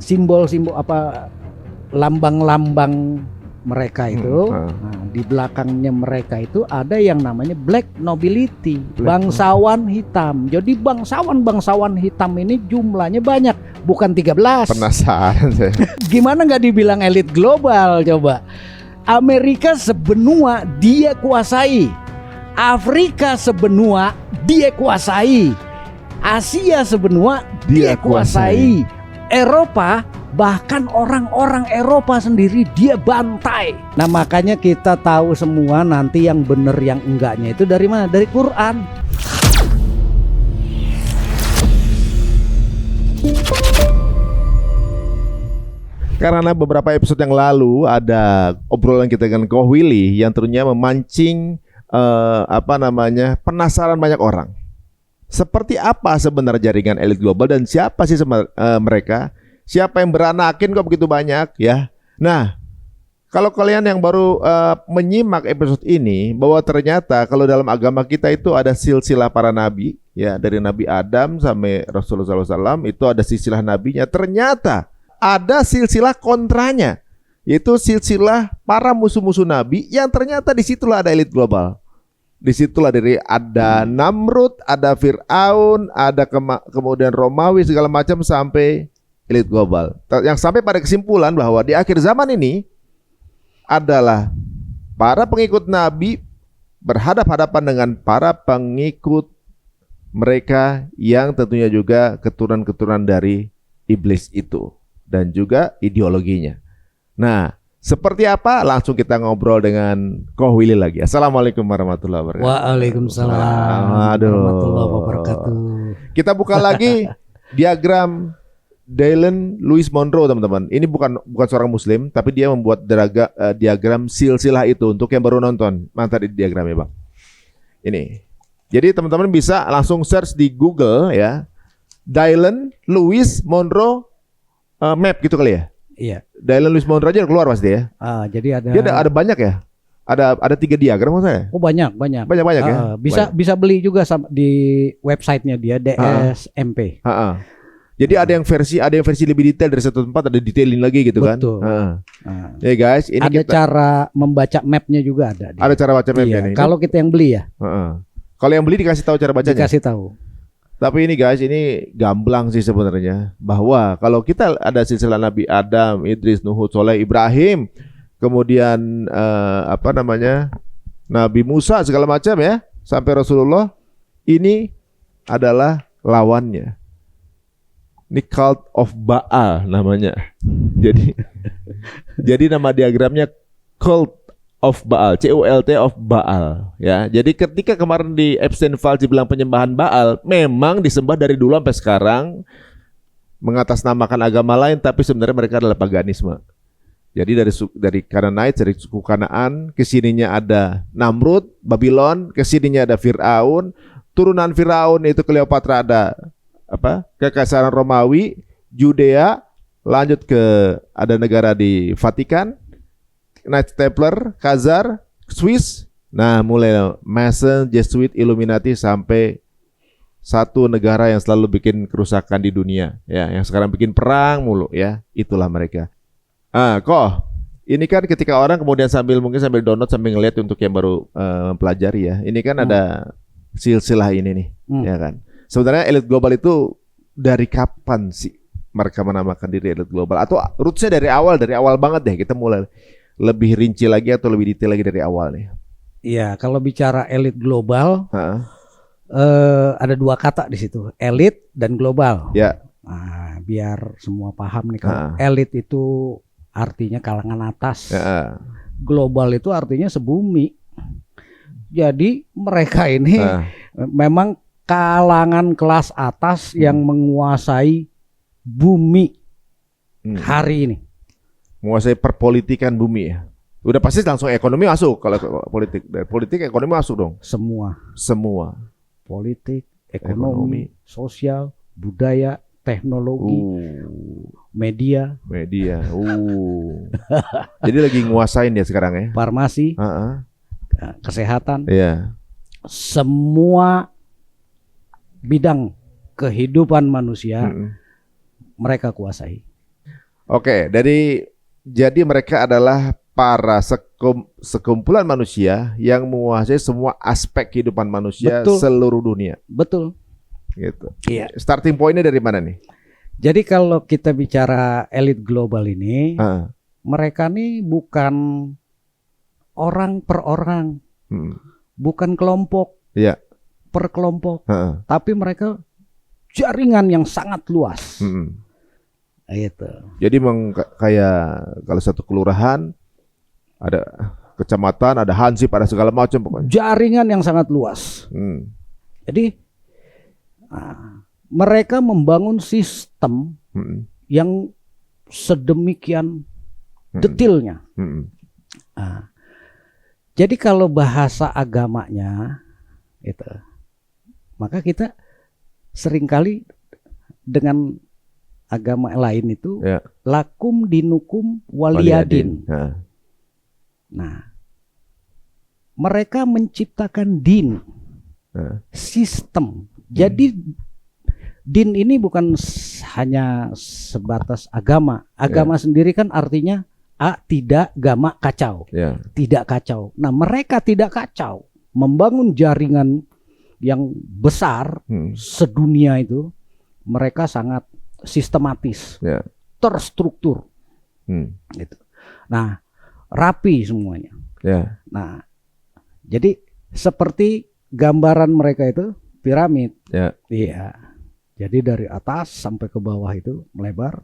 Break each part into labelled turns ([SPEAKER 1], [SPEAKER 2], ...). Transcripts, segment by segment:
[SPEAKER 1] simbol-simbol apa lambang-lambang mereka itu. Nah, di belakangnya mereka itu ada yang namanya black nobility, bangsawan hitam. Jadi bangsawan hitam ini jumlahnya banyak, bukan 13.
[SPEAKER 2] Penasaran saya.
[SPEAKER 1] Gimana nggak dibilang elit global coba? Amerika sebenua dia kuasai, Afrika sebenua dia kuasai, Asia sebenua dia kuasai, Eropa bahkan orang-orang Eropa sendiri dia bantai. Nah makanya kita tahu semua nanti yang bener yang enggaknya itu dari mana? Dari Quran.
[SPEAKER 2] Karena beberapa episode yang lalu ada obrolan kita dengan Koh Willy yang tentunya memancing penasaran banyak orang. Seperti apa sebenarnya jaringan elit global dan siapa sih mereka? Siapa yang beranakin kok begitu banyak ya? Nah, kalau kalian yang baru menyimak episode ini bahwa ternyata kalau dalam agama kita itu ada silsilah para nabi ya, dari Nabi Adam sampai Rasulullah SAW itu ada silsilah nabinya. Ternyata ada silsilah kontranya, yaitu silsilah para musuh-musuh nabi yang ternyata disitulah ada elit global. Disitulah ada Namrud, ada Fir'aun, ada kemudian Romawi segala macam sampai elit global. Yang sampai pada kesimpulan bahwa di akhir zaman ini adalah para pengikut Nabi berhadap-hadapan dengan para pengikut mereka yang tentunya juga keturunan-keturunan dari iblis itu dan juga ideologinya. Nah, seperti apa? Langsung kita ngobrol dengan Koh Willy lagi. Assalamualaikum warahmatullahi wabarakatuh.
[SPEAKER 1] Waalaikumsalam warahmatullahi wabarakatuh.
[SPEAKER 2] Kita buka lagi diagram Dylan Louis Monroe, teman-teman. Ini bukan seorang muslim, tapi dia membuat diagram silsilah itu untuk yang baru nonton. Mantap di diagramnya, Bang. Ini. Jadi teman-teman bisa langsung search di Google ya. Dylan Louis Monroe map gitu kali ya.
[SPEAKER 1] Iya.
[SPEAKER 2] Dylan Louis Monroe aja keluar pasti ya.
[SPEAKER 1] Jadi ada.
[SPEAKER 2] Dia ada banyak ya. Ada 3 diagram maksudnya.
[SPEAKER 1] Oh banyak.
[SPEAKER 2] Banyak ya.
[SPEAKER 1] Bisa beli juga di websitenya dia DSMP.
[SPEAKER 2] Jadi ada yang versi lebih detail dari satu tempat, ada detailin lagi gitu.
[SPEAKER 1] Betul.
[SPEAKER 2] Kan. Ya guys, ini
[SPEAKER 1] ada cara membaca mapnya juga ada.
[SPEAKER 2] Ada cara baca mapnya nih.
[SPEAKER 1] Kalau kita yang beli ya.
[SPEAKER 2] Kalau yang beli dikasih tahu cara bacanya.
[SPEAKER 1] Dikasih tahu.
[SPEAKER 2] Tapi ini guys, ini gamblang sih sebenarnya. Bahwa kalau kita ada silsilah Nabi Adam, Idris, Nuh, Soleh, Ibrahim, kemudian Nabi Musa segala macam ya, sampai Rasulullah, ini adalah lawannya. Ini cult of Baal namanya. Jadi nama diagramnya cult of Baal, CULT of Baal ya. Jadi ketika kemarin di Epstein Files dibilang penyembahan Baal, memang disembah dari dulu sampai sekarang, mengatasnamakan agama lain, tapi sebenarnya mereka adalah paganisme. Jadi dari Canaanite, dari suku Kanaan, kesininya ada Namrud, Babylon, kesininya ada Fir'aun, turunan Fir'aun itu Cleopatra ada Kekaisaran Romawi, Judea, lanjut ke ada negara di Vatikan, Knights Templar, Khazar, Swiss. Nah, mulai Mason, Jesuit, Illuminati sampai satu negara yang selalu bikin kerusakan di dunia ya, yang sekarang bikin perang mulu ya. Itulah mereka. Koh, ini kan ketika orang kemudian sambil download sambil ngeliat untuk yang baru mempelajari ya. Ini kan ada silsilah ini nih, ya kan. Sebenarnya elit global itu dari kapan sih mereka menamakan diri elit global? Atau rootsnya dari awal banget deh. Kita mulai lebih rinci lagi atau lebih detail lagi dari awal nih.
[SPEAKER 1] Iya, kalau bicara elit global, ada 2 kata di situ, elit dan global.
[SPEAKER 2] Ya.
[SPEAKER 1] Nah, biar semua paham nih, kalau elit itu artinya kalangan atas, global itu artinya sebumi. Jadi mereka ini memang kalangan kelas atas yang menguasai bumi hari ini.
[SPEAKER 2] Menguasai perpolitikan bumi ya. Udah pasti langsung ekonomi masuk. Kalau politik, dari politik ekonomi masuk dong. Semua.
[SPEAKER 1] Politik, ekonomi, sosial, budaya, teknologi, media.
[SPEAKER 2] Jadi lagi nguasain ya sekarang ya.
[SPEAKER 1] Farmasi, kesehatan.
[SPEAKER 2] Iya.
[SPEAKER 1] Semua bidang kehidupan manusia mereka kuasai.
[SPEAKER 2] Oke, jadi mereka adalah para sekumpulan manusia yang menguasai semua aspek kehidupan manusia
[SPEAKER 1] Betul.
[SPEAKER 2] seluruh dunia.
[SPEAKER 1] Betul.
[SPEAKER 2] Gitu.
[SPEAKER 1] Iya.
[SPEAKER 2] Starting pointnya dari mana nih?
[SPEAKER 1] Jadi kalau kita bicara elit global ini,
[SPEAKER 2] Ah,
[SPEAKER 1] mereka nih bukan orang per orang,
[SPEAKER 2] hmm,
[SPEAKER 1] bukan kelompok
[SPEAKER 2] Iya.
[SPEAKER 1] per kelompok,
[SPEAKER 2] Ah,
[SPEAKER 1] tapi mereka jaringan yang sangat luas.
[SPEAKER 2] hmm.
[SPEAKER 1] Gitu.
[SPEAKER 2] Jadi kayak kalau satu kelurahan ada kecamatan, ada hansip, ada segala macam pokoknya.
[SPEAKER 1] Jaringan yang sangat luas.
[SPEAKER 2] Hmm.
[SPEAKER 1] Jadi mereka membangun sistem
[SPEAKER 2] Hmm.
[SPEAKER 1] yang sedemikian
[SPEAKER 2] Hmm.
[SPEAKER 1] detailnya.
[SPEAKER 2] Hmm.
[SPEAKER 1] Nah, jadi kalau bahasa agamanya itu, maka kita seringkali dengan agama lain itu
[SPEAKER 2] Ya.
[SPEAKER 1] lakum dinukum waliyadin.
[SPEAKER 2] Nah.
[SPEAKER 1] Nah, mereka menciptakan din,
[SPEAKER 2] Nah.
[SPEAKER 1] sistem. Jadi din ini bukan hanya sebatas agama. Agama sendiri kan artinya tidak gama kacau.
[SPEAKER 2] Ya.
[SPEAKER 1] Tidak kacau. Nah, mereka tidak kacau. Membangun jaringan yang besar sedunia itu, mereka sangat sistematis,
[SPEAKER 2] Ya.
[SPEAKER 1] terstruktur. Gitu. Nah, rapi semuanya.
[SPEAKER 2] Ya.
[SPEAKER 1] Nah, jadi seperti gambaran mereka itu piramid.
[SPEAKER 2] Ya.
[SPEAKER 1] Iya. Jadi dari atas sampai ke bawah itu melebar.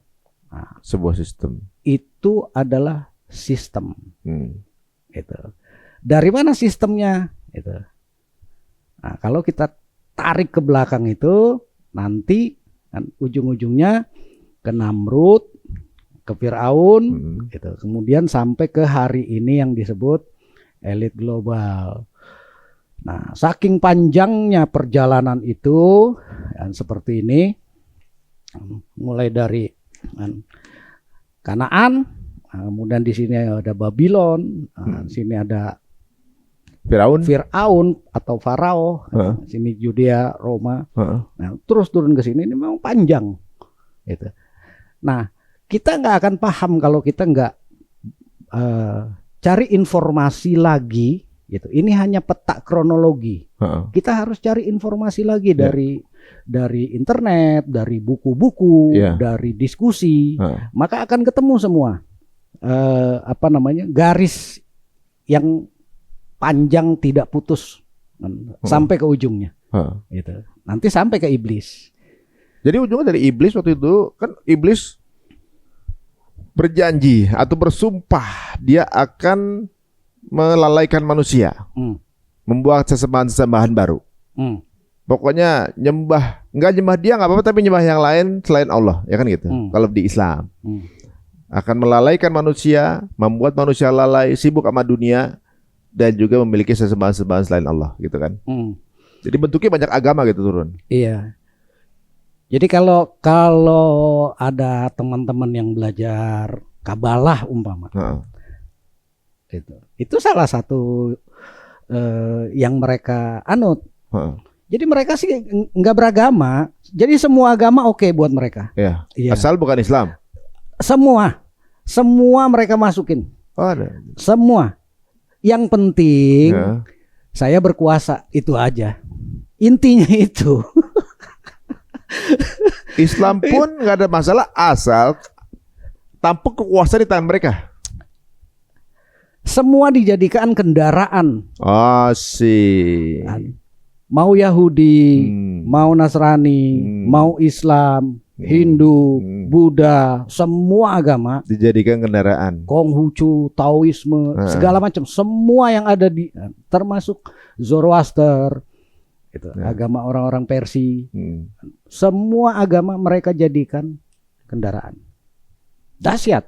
[SPEAKER 1] Nah,
[SPEAKER 2] Sebuah sistem.
[SPEAKER 1] itu adalah sistem. Gitu. Dari mana sistemnya? Gitu. Nah, kalau kita tarik ke belakang itu, nanti kan ujung-ujungnya ke Namrud, ke Firaun, gitu. Kemudian sampai ke hari ini yang disebut elit global. Nah, saking panjangnya perjalanan itu, dan seperti ini, mulai dari Kanaan, kemudian di sini ada Babylon, di sini ada Firaun atau Farao, sini Yudea, Roma, nah, terus turun ke sini, ini memang panjang, gitu. Nah, kita nggak akan paham kalau kita nggak cari informasi lagi. Gitu. Ini hanya peta kronologi. Kita harus cari informasi lagi dari internet, dari buku-buku, dari diskusi. Maka akan ketemu semua garis yang panjang tidak putus sampai ke ujungnya. Gitu. Nanti sampai ke iblis.
[SPEAKER 2] Jadi ujungnya dari iblis waktu itu kan iblis berjanji atau bersumpah dia akan melalaikan manusia, membuat sesembahan baru. Pokoknya nggak nyembah dia nggak apa-apa, tapi nyembah yang lain selain Allah, ya kan gitu. Kalau di Islam akan melalaikan manusia, membuat manusia lalai, sibuk sama dunia, dan juga memiliki sesembahan selain Allah, gitu kan. Jadi bentuknya banyak agama gitu turun.
[SPEAKER 1] Iya. Jadi kalau ada teman-teman yang belajar Kabalah umpama. Itu salah satu yang mereka anut. Jadi mereka sih nggak beragama. Jadi semua agama oke buat mereka.
[SPEAKER 2] Ya.
[SPEAKER 1] Iya.
[SPEAKER 2] Asal bukan Islam.
[SPEAKER 1] Semua mereka masukin.
[SPEAKER 2] Ada.
[SPEAKER 1] Semua. Yang penting saya berkuasa, itu aja. Intinya itu.
[SPEAKER 2] Islam pun nggak ada masalah asal tampuk kekuasaan di tangan mereka.
[SPEAKER 1] Semua dijadikan kendaraan.
[SPEAKER 2] Sih.
[SPEAKER 1] Mau Yahudi, mau Nasrani, mau Islam, Hindu, Buddha, semua agama
[SPEAKER 2] dijadikan kendaraan.
[SPEAKER 1] Konghucu, Taoisme, segala macam, semua yang ada termasuk Zoroaster, itu agama orang-orang Persia. Semua agama mereka jadikan kendaraan. Dahsyat.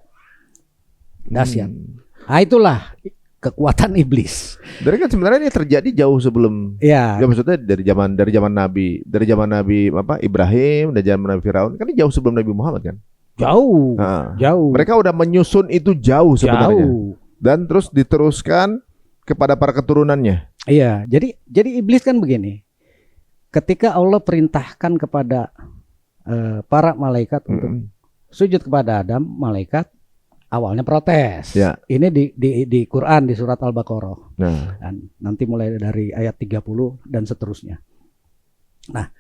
[SPEAKER 1] Nah, itulah kekuatan iblis.
[SPEAKER 2] Dari kan sebenarnya ini terjadi jauh sebelum. Ya maksudnya dari zaman Nabi Ibrahim, dari zaman Nabi Firaun, kan ini jauh sebelum Nabi Muhammad kan.
[SPEAKER 1] Jauh.
[SPEAKER 2] Mereka udah menyusun itu jauh sebenarnya. Dan terus diteruskan kepada para keturunannya.
[SPEAKER 1] Iya, jadi iblis kan begini. Ketika Allah perintahkan kepada para malaikat untuk sujud kepada Adam, malaikat awalnya protes.
[SPEAKER 2] Ya.
[SPEAKER 1] Ini di Quran di surat Al-Baqarah.
[SPEAKER 2] Nah,
[SPEAKER 1] Dan nanti mulai dari ayat 30 dan seterusnya. Nah,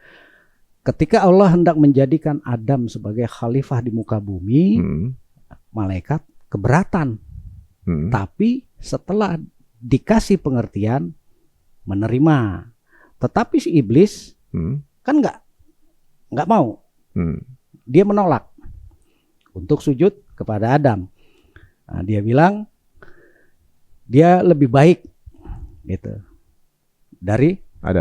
[SPEAKER 1] ketika Allah hendak menjadikan Adam sebagai khalifah di muka bumi, malaikat keberatan. Tapi setelah dikasih pengertian, menerima. Tetapi si iblis kan nggak mau. Dia menolak untuk sujud kepada Adam. Nah, dia bilang dia lebih baik gitu dari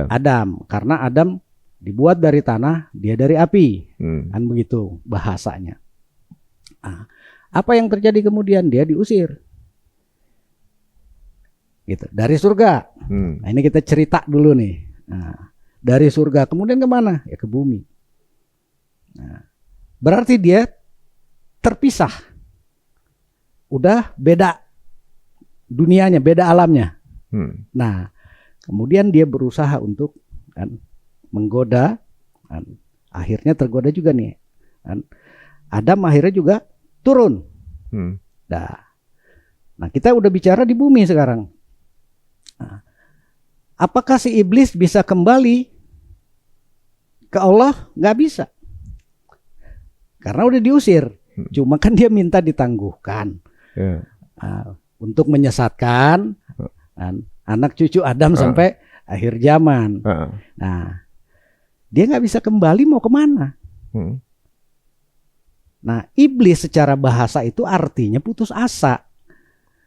[SPEAKER 1] Adam karena Adam dibuat dari tanah, dia dari api. Kan begitu bahasanya. Nah, apa yang terjadi kemudian? Dia diusir gitu dari surga. Nah, ini kita cerita dulu nih. Nah, dari surga kemudian kemana? Ya ke bumi. Nah, berarti dia terpisah. Udah beda dunianya, beda alamnya. Nah, kemudian dia berusaha untuk menggoda. Akhirnya tergoda juga nih. Adam akhirnya juga turun. Nah, kita udah bicara di bumi sekarang. Nah, apakah si iblis bisa kembali ke Allah? Nggak bisa. Karena udah diusir. Cuma kan dia minta ditangguhkan. Untuk menyesatkan anak cucu Adam sampai akhir zaman. Nah, dia nggak bisa kembali, mau kemana? Nah, iblis secara bahasa itu artinya putus asa.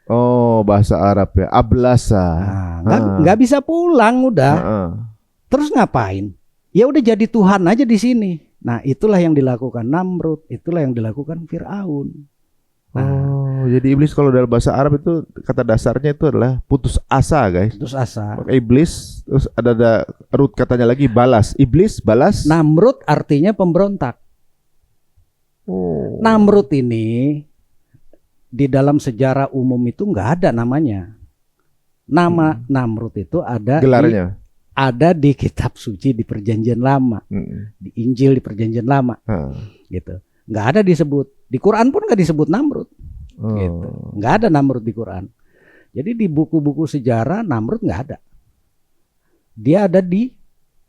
[SPEAKER 2] Oh, bahasa Arab ya, ablasa.
[SPEAKER 1] Nggak bisa pulang udah. Terus ngapain? Ya udah jadi Tuhan aja di sini. Nah, itulah yang dilakukan Namrud, itulah yang dilakukan Fir'aun.
[SPEAKER 2] Oh, jadi iblis kalau dalam bahasa Arab itu kata dasarnya itu adalah putus asa, guys.
[SPEAKER 1] Putus asa.
[SPEAKER 2] Maka iblis, terus ada root katanya lagi balas. Iblis balas.
[SPEAKER 1] Namrud artinya pemberontak. Namrud ini di dalam sejarah umum itu nggak ada namanya. Nama Namrud itu ada
[SPEAKER 2] gelarnya.
[SPEAKER 1] Ada di kitab suci di Perjanjian Lama, di Injil di Perjanjian Lama, gitu. Nggak ada disebut. Di Quran pun nggak disebut Namrud, gitu. Nggak ada Namrud di Quran. Jadi di buku-buku sejarah Namrud nggak ada. Dia ada di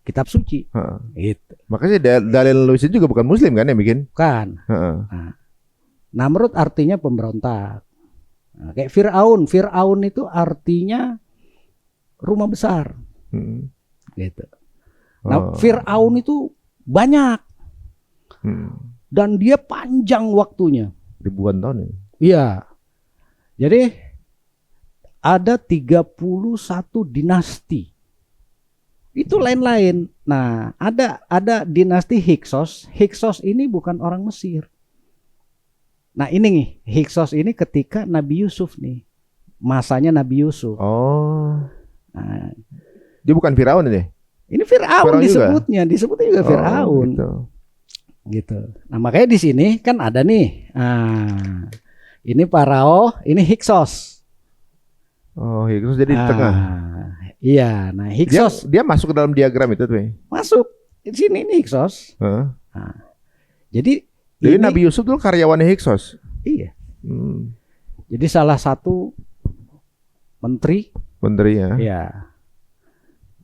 [SPEAKER 1] kitab suci. Gitu.
[SPEAKER 2] Makanya dalil Luis juga bukan Muslim kan yang bikin?
[SPEAKER 1] Bukan. Nah, Namrud artinya pemberontak. Nah, kayak Fir'aun. Fir'aun itu artinya rumah besar. Gitu. Nah, Fir'aun itu banyak. Dan dia panjang waktunya.
[SPEAKER 2] Ribuan tahun ya?
[SPEAKER 1] Iya. Jadi ada 31 dinasti. Itu lain-lain. Nah, ada dinasti Hyksos. Hyksos ini bukan orang Mesir. Nah, ini nih, Hyksos ini ketika Nabi Yusuf nih. Masanya Nabi Yusuf. Nah,
[SPEAKER 2] dia bukan Firaun ini.
[SPEAKER 1] Ini Firaun disebutnya juga Firaun. Gitu. Nah, makanya di sini kan ada nih. Ini Farao, ini Hyksos.
[SPEAKER 2] Hyksos jadi di tengah.
[SPEAKER 1] Iya, nah Hyksos
[SPEAKER 2] dia masuk ke dalam diagram itu tuh.
[SPEAKER 1] Masuk. Di sini ini Hyksos. Jadi
[SPEAKER 2] Nabi Yusuf dulu karyawannya Hyksos.
[SPEAKER 1] Iya. Jadi salah satu menteri ya. Iya.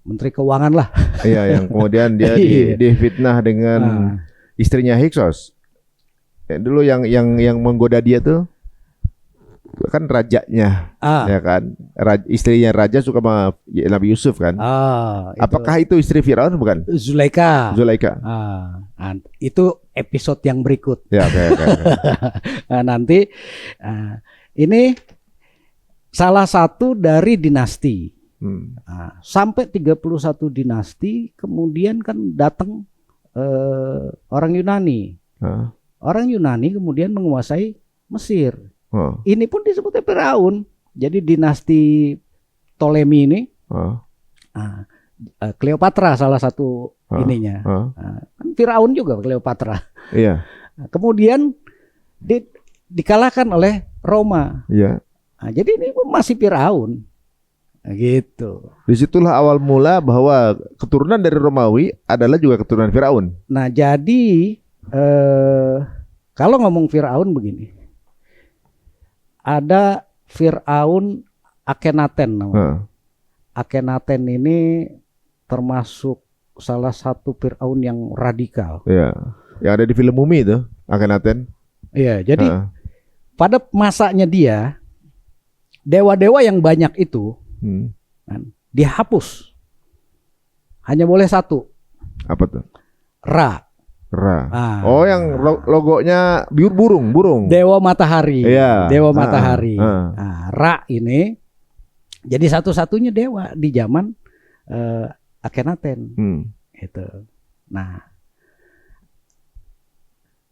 [SPEAKER 1] Menteri keuangan lah.
[SPEAKER 2] Iya, yang kemudian dia difitnah dengan istrinya Hyksos. Dulu yang menggoda dia tuh kan rajanya, ya kan. Istrinya raja suka sama Nabi Yusuf kan. Apakah itu istri Firaun bukan?
[SPEAKER 1] Zulaikha. Itu episode yang berikut.
[SPEAKER 2] Ya, okay.
[SPEAKER 1] Nah, nanti ini salah satu dari dinasti. Sampai 31 dinasti, kemudian kan datang orang Yunani. Orang Yunani kemudian menguasai Mesir. Ini pun disebutnya Firaun. Jadi dinasti Ptolemy ini, Cleopatra salah satu ininya. Kan Firaun juga Cleopatra.
[SPEAKER 2] Iya.
[SPEAKER 1] Kemudian dikalahkan oleh Roma.
[SPEAKER 2] Iya.
[SPEAKER 1] Nah, jadi ini masih Firaun. Gitu.
[SPEAKER 2] Disitulah awal mula bahwa keturunan dari Romawi adalah juga keturunan Firaun.
[SPEAKER 1] Nah, jadi Kalau ngomong Firaun begini, ada Firaun Akhenaten namanya. Akhenaten ini termasuk salah satu Firaun yang radikal.
[SPEAKER 2] Iya. Yang ada di film Mumi itu, Akhenaten.
[SPEAKER 1] Iya, jadi pada masanya dia, dewa-dewa yang banyak itu kan, dihapus. Hanya boleh satu.
[SPEAKER 2] Apa tuh?
[SPEAKER 1] Ra.
[SPEAKER 2] Oh, yang logonya burung.
[SPEAKER 1] Dewa matahari.
[SPEAKER 2] Iya.
[SPEAKER 1] Dewa matahari. Nah, Ra ini jadi satu-satunya dewa di zaman Akhenaten. Itu. Nah,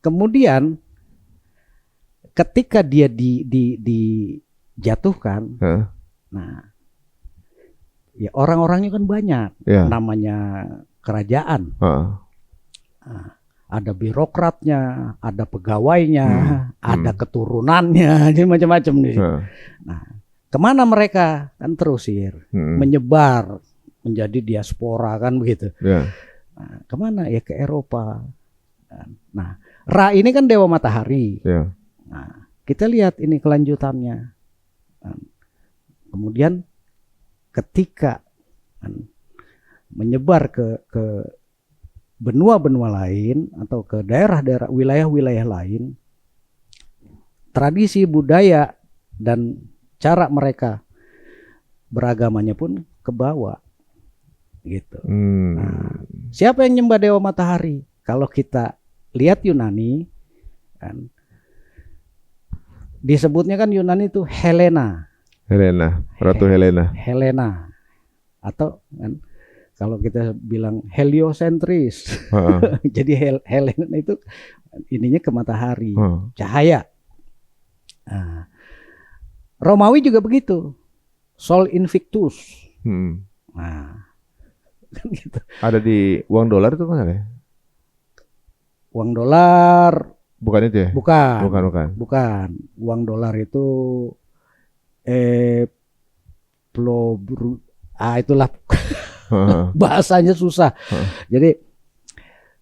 [SPEAKER 1] kemudian ketika dia dijatuhkan, nah, ya orang-orangnya kan banyak, namanya kerajaan. Nah, ada birokratnya, ada pegawainya, ada keturunannya, jadi macam-macam nih. Nah, kemana mereka? Kan terusir, menyebar menjadi diaspora kan begitu. Nah, kemana? Ya ke Eropa. Nah, Ra ini kan dewa matahari. Nah, kita lihat ini kelanjutannya. Nah, kemudian ketika menyebar ke benua-benua lain atau ke daerah-daerah wilayah-wilayah lain, tradisi budaya dan cara mereka beragamanya pun ke bawah gitu. Nah, siapa yang nyembah dewa matahari? Kalau kita lihat Yunani kan, disebutnya kan Yunani itu Helena,
[SPEAKER 2] Ratu Helena.
[SPEAKER 1] Atau kan kalau kita bilang heliosentris. Jadi Helena itu ininya ke matahari, cahaya. Nah, Romawi juga begitu, Sol Invictus. Nah, kan gitu.
[SPEAKER 2] Ada di uang dolar itu kan ada?
[SPEAKER 1] Uang dolar
[SPEAKER 2] bukan itu ya?
[SPEAKER 1] Bukan. Uang dolar itu itulah bahasanya susah. Jadi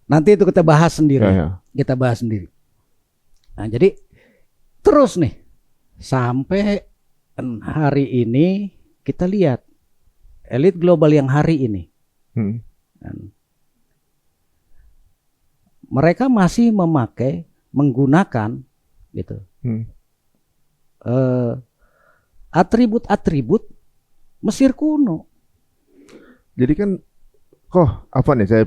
[SPEAKER 1] nanti itu kita bahas sendiri. Kita bahas sendiri. Nah, jadi terus nih sampai hari ini kita lihat elit global yang hari ini. Mereka masih menggunakan gitu atribut-atribut Mesir kuno.
[SPEAKER 2] Jadi kan apa nih, saya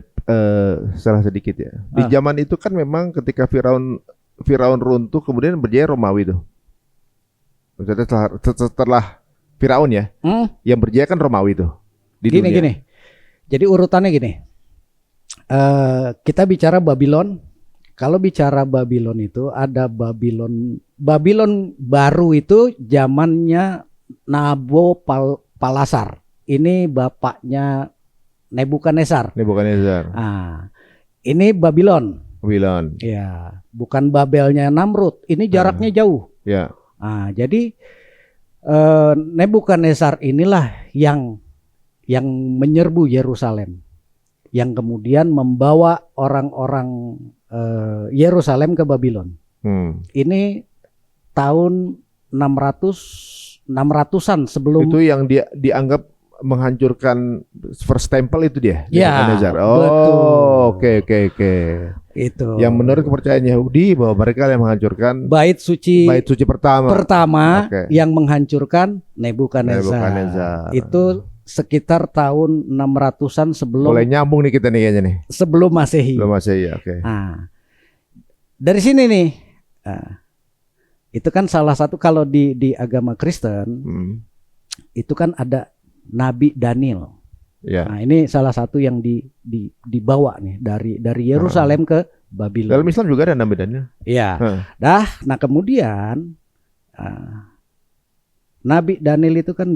[SPEAKER 2] salah sedikit ya. Di zaman itu kan memang ketika Firaun runtuh kemudian berjaya Romawi tuh. Setelah Firaun ya, yang berjaya kan Romawi tuh di dunia.
[SPEAKER 1] Gini. Jadi urutannya gini. Kita bicara Babylon. Kalau bicara Babylon itu ada Babylon baru itu zamannya Nabopolassar. Ini bapaknya Nebukadnezar. Ah, ini Babylon. Ya, bukan Babelnya Namrud. Ini jaraknya jauh.
[SPEAKER 2] Ya.
[SPEAKER 1] Ah, jadi Nebukadnezar inilah yang menyerbu Yerusalem, yang kemudian membawa orang-orang Yerusalem ke Babylon. Ini tahun 600-an sebelum
[SPEAKER 2] itu yang dia dianggap menghancurkan first temple itu dia.
[SPEAKER 1] Ya,
[SPEAKER 2] betul. Oke.
[SPEAKER 1] Itu.
[SPEAKER 2] Yang menurut kepercayaan Yahudi bahwa mereka yang menghancurkan
[SPEAKER 1] bait suci pertama yang menghancurkan Nebukadnezar. Itu sekitar tahun 600-an sebelum.
[SPEAKER 2] Boleh nyambung nih kita nih kayaknya nih.
[SPEAKER 1] Sebelum Masehi.
[SPEAKER 2] Oke.
[SPEAKER 1] Nah, dari sini nih. Itu kan salah satu kalau di agama Kristen itu kan ada Nabi Daniel.
[SPEAKER 2] Ya.
[SPEAKER 1] Nah, ini salah satu yang dibawa nih dari Yerusalem ke Babylon.
[SPEAKER 2] Dalam Islam juga ada Nabi Daniel.
[SPEAKER 1] Iya. Nah kemudian Nabi Daniel itu kan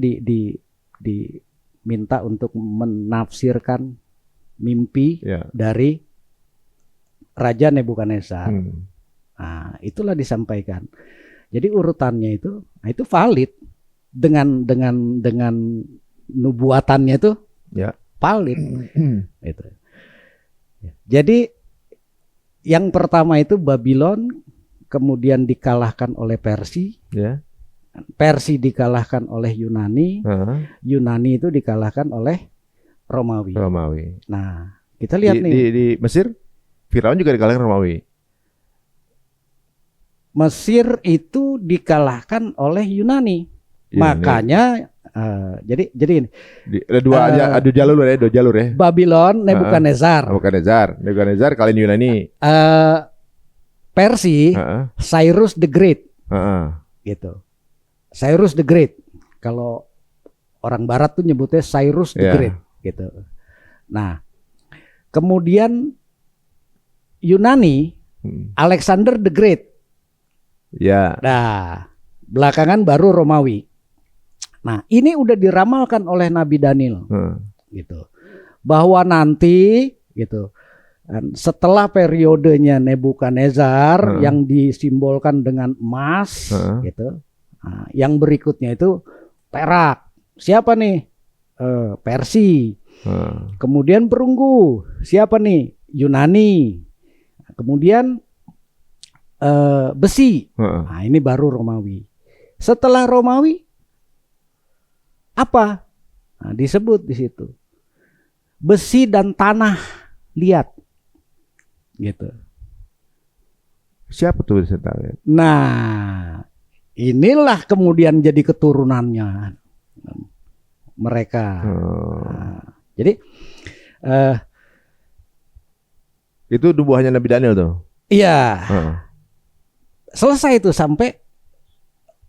[SPEAKER 1] diminta untuk menafsirkan mimpi dari Raja Nebukadnezar. Nah, itulah disampaikan. Jadi urutannya itu valid dengan nubuatannya itu valid. Itu. Jadi yang pertama itu Babylon kemudian dikalahkan oleh Persia.
[SPEAKER 2] Ya.
[SPEAKER 1] Persia dikalahkan oleh Yunani. Yunani itu dikalahkan oleh Romawi.
[SPEAKER 2] Romawi.
[SPEAKER 1] Nah, kita lihat nih.
[SPEAKER 2] Di Mesir, Firaun juga dikalahkan Romawi.
[SPEAKER 1] Mesir itu dikalahkan oleh Yunani. Makanya jadi ini.
[SPEAKER 2] Ada dua jalur ya.
[SPEAKER 1] Babylon, Nebukadnezar.
[SPEAKER 2] Nebukadnezar kalian Yunani.
[SPEAKER 1] Persia, Cyrus the Great. Gitu. Cyrus the Great. Kalau orang barat tuh nyebutnya Cyrus the Great gitu. Nah, kemudian Yunani, Alexander the Great.
[SPEAKER 2] Ya.
[SPEAKER 1] Nah, belakangan baru Romawi. Nah, ini udah diramalkan oleh Nabi Daniel, gitu, bahwa nanti, gitu, setelah periodenya Nebukadnezar yang disimbolkan dengan emas, gitu, nah, yang berikutnya itu perak. Siapa nih? Persia. Kemudian perunggu. Siapa nih? Yunani. Kemudian besi. Nah, ini baru Romawi. Setelah Romawi apa? Nah, disebut di situ besi dan tanah liat, gitu.
[SPEAKER 2] Siapa tuh besi dan tanah liat?
[SPEAKER 1] Nah, inilah kemudian jadi keturunannya mereka. Nah, jadi
[SPEAKER 2] itu buahnya Nabi Daniel tuh.
[SPEAKER 1] Iya. Selesai itu sampai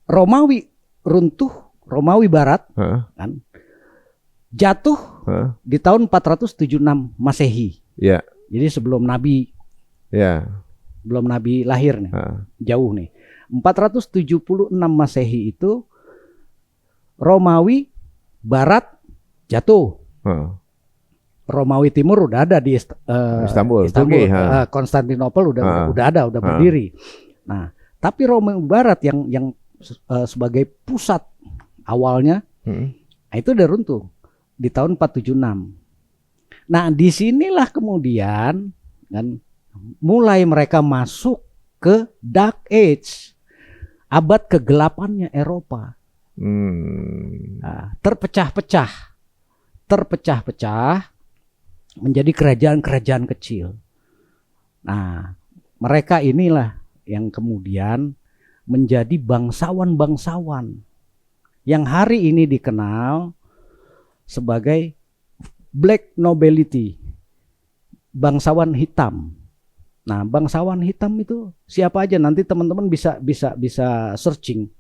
[SPEAKER 1] Romawi runtuh, Romawi Barat kan jatuh di tahun 476 Masehi.
[SPEAKER 2] Ya.
[SPEAKER 1] Jadi sebelum Nabi, belum Nabi lahir nih, jauh nih. 476 Masehi itu Romawi Barat jatuh. Romawi Timur udah ada di Istanbul, Konstantinopel udah ada, udah berdiri. Nah, tapi Romawi Barat yang sebagai pusat awalnya, nah itu udah runtuh di tahun 476. Nah, disinilah kemudian kan mulai mereka masuk ke Dark Age, abad kegelapannya Eropa. Nah, terpecah-pecah menjadi kerajaan-kerajaan kecil. Nah, mereka inilah yang kemudian menjadi bangsawan-bangsawan yang hari ini dikenal sebagai black nobility, bangsawan hitam. Nah, bangsawan hitam itu siapa aja? Nanti teman-teman bisa searching.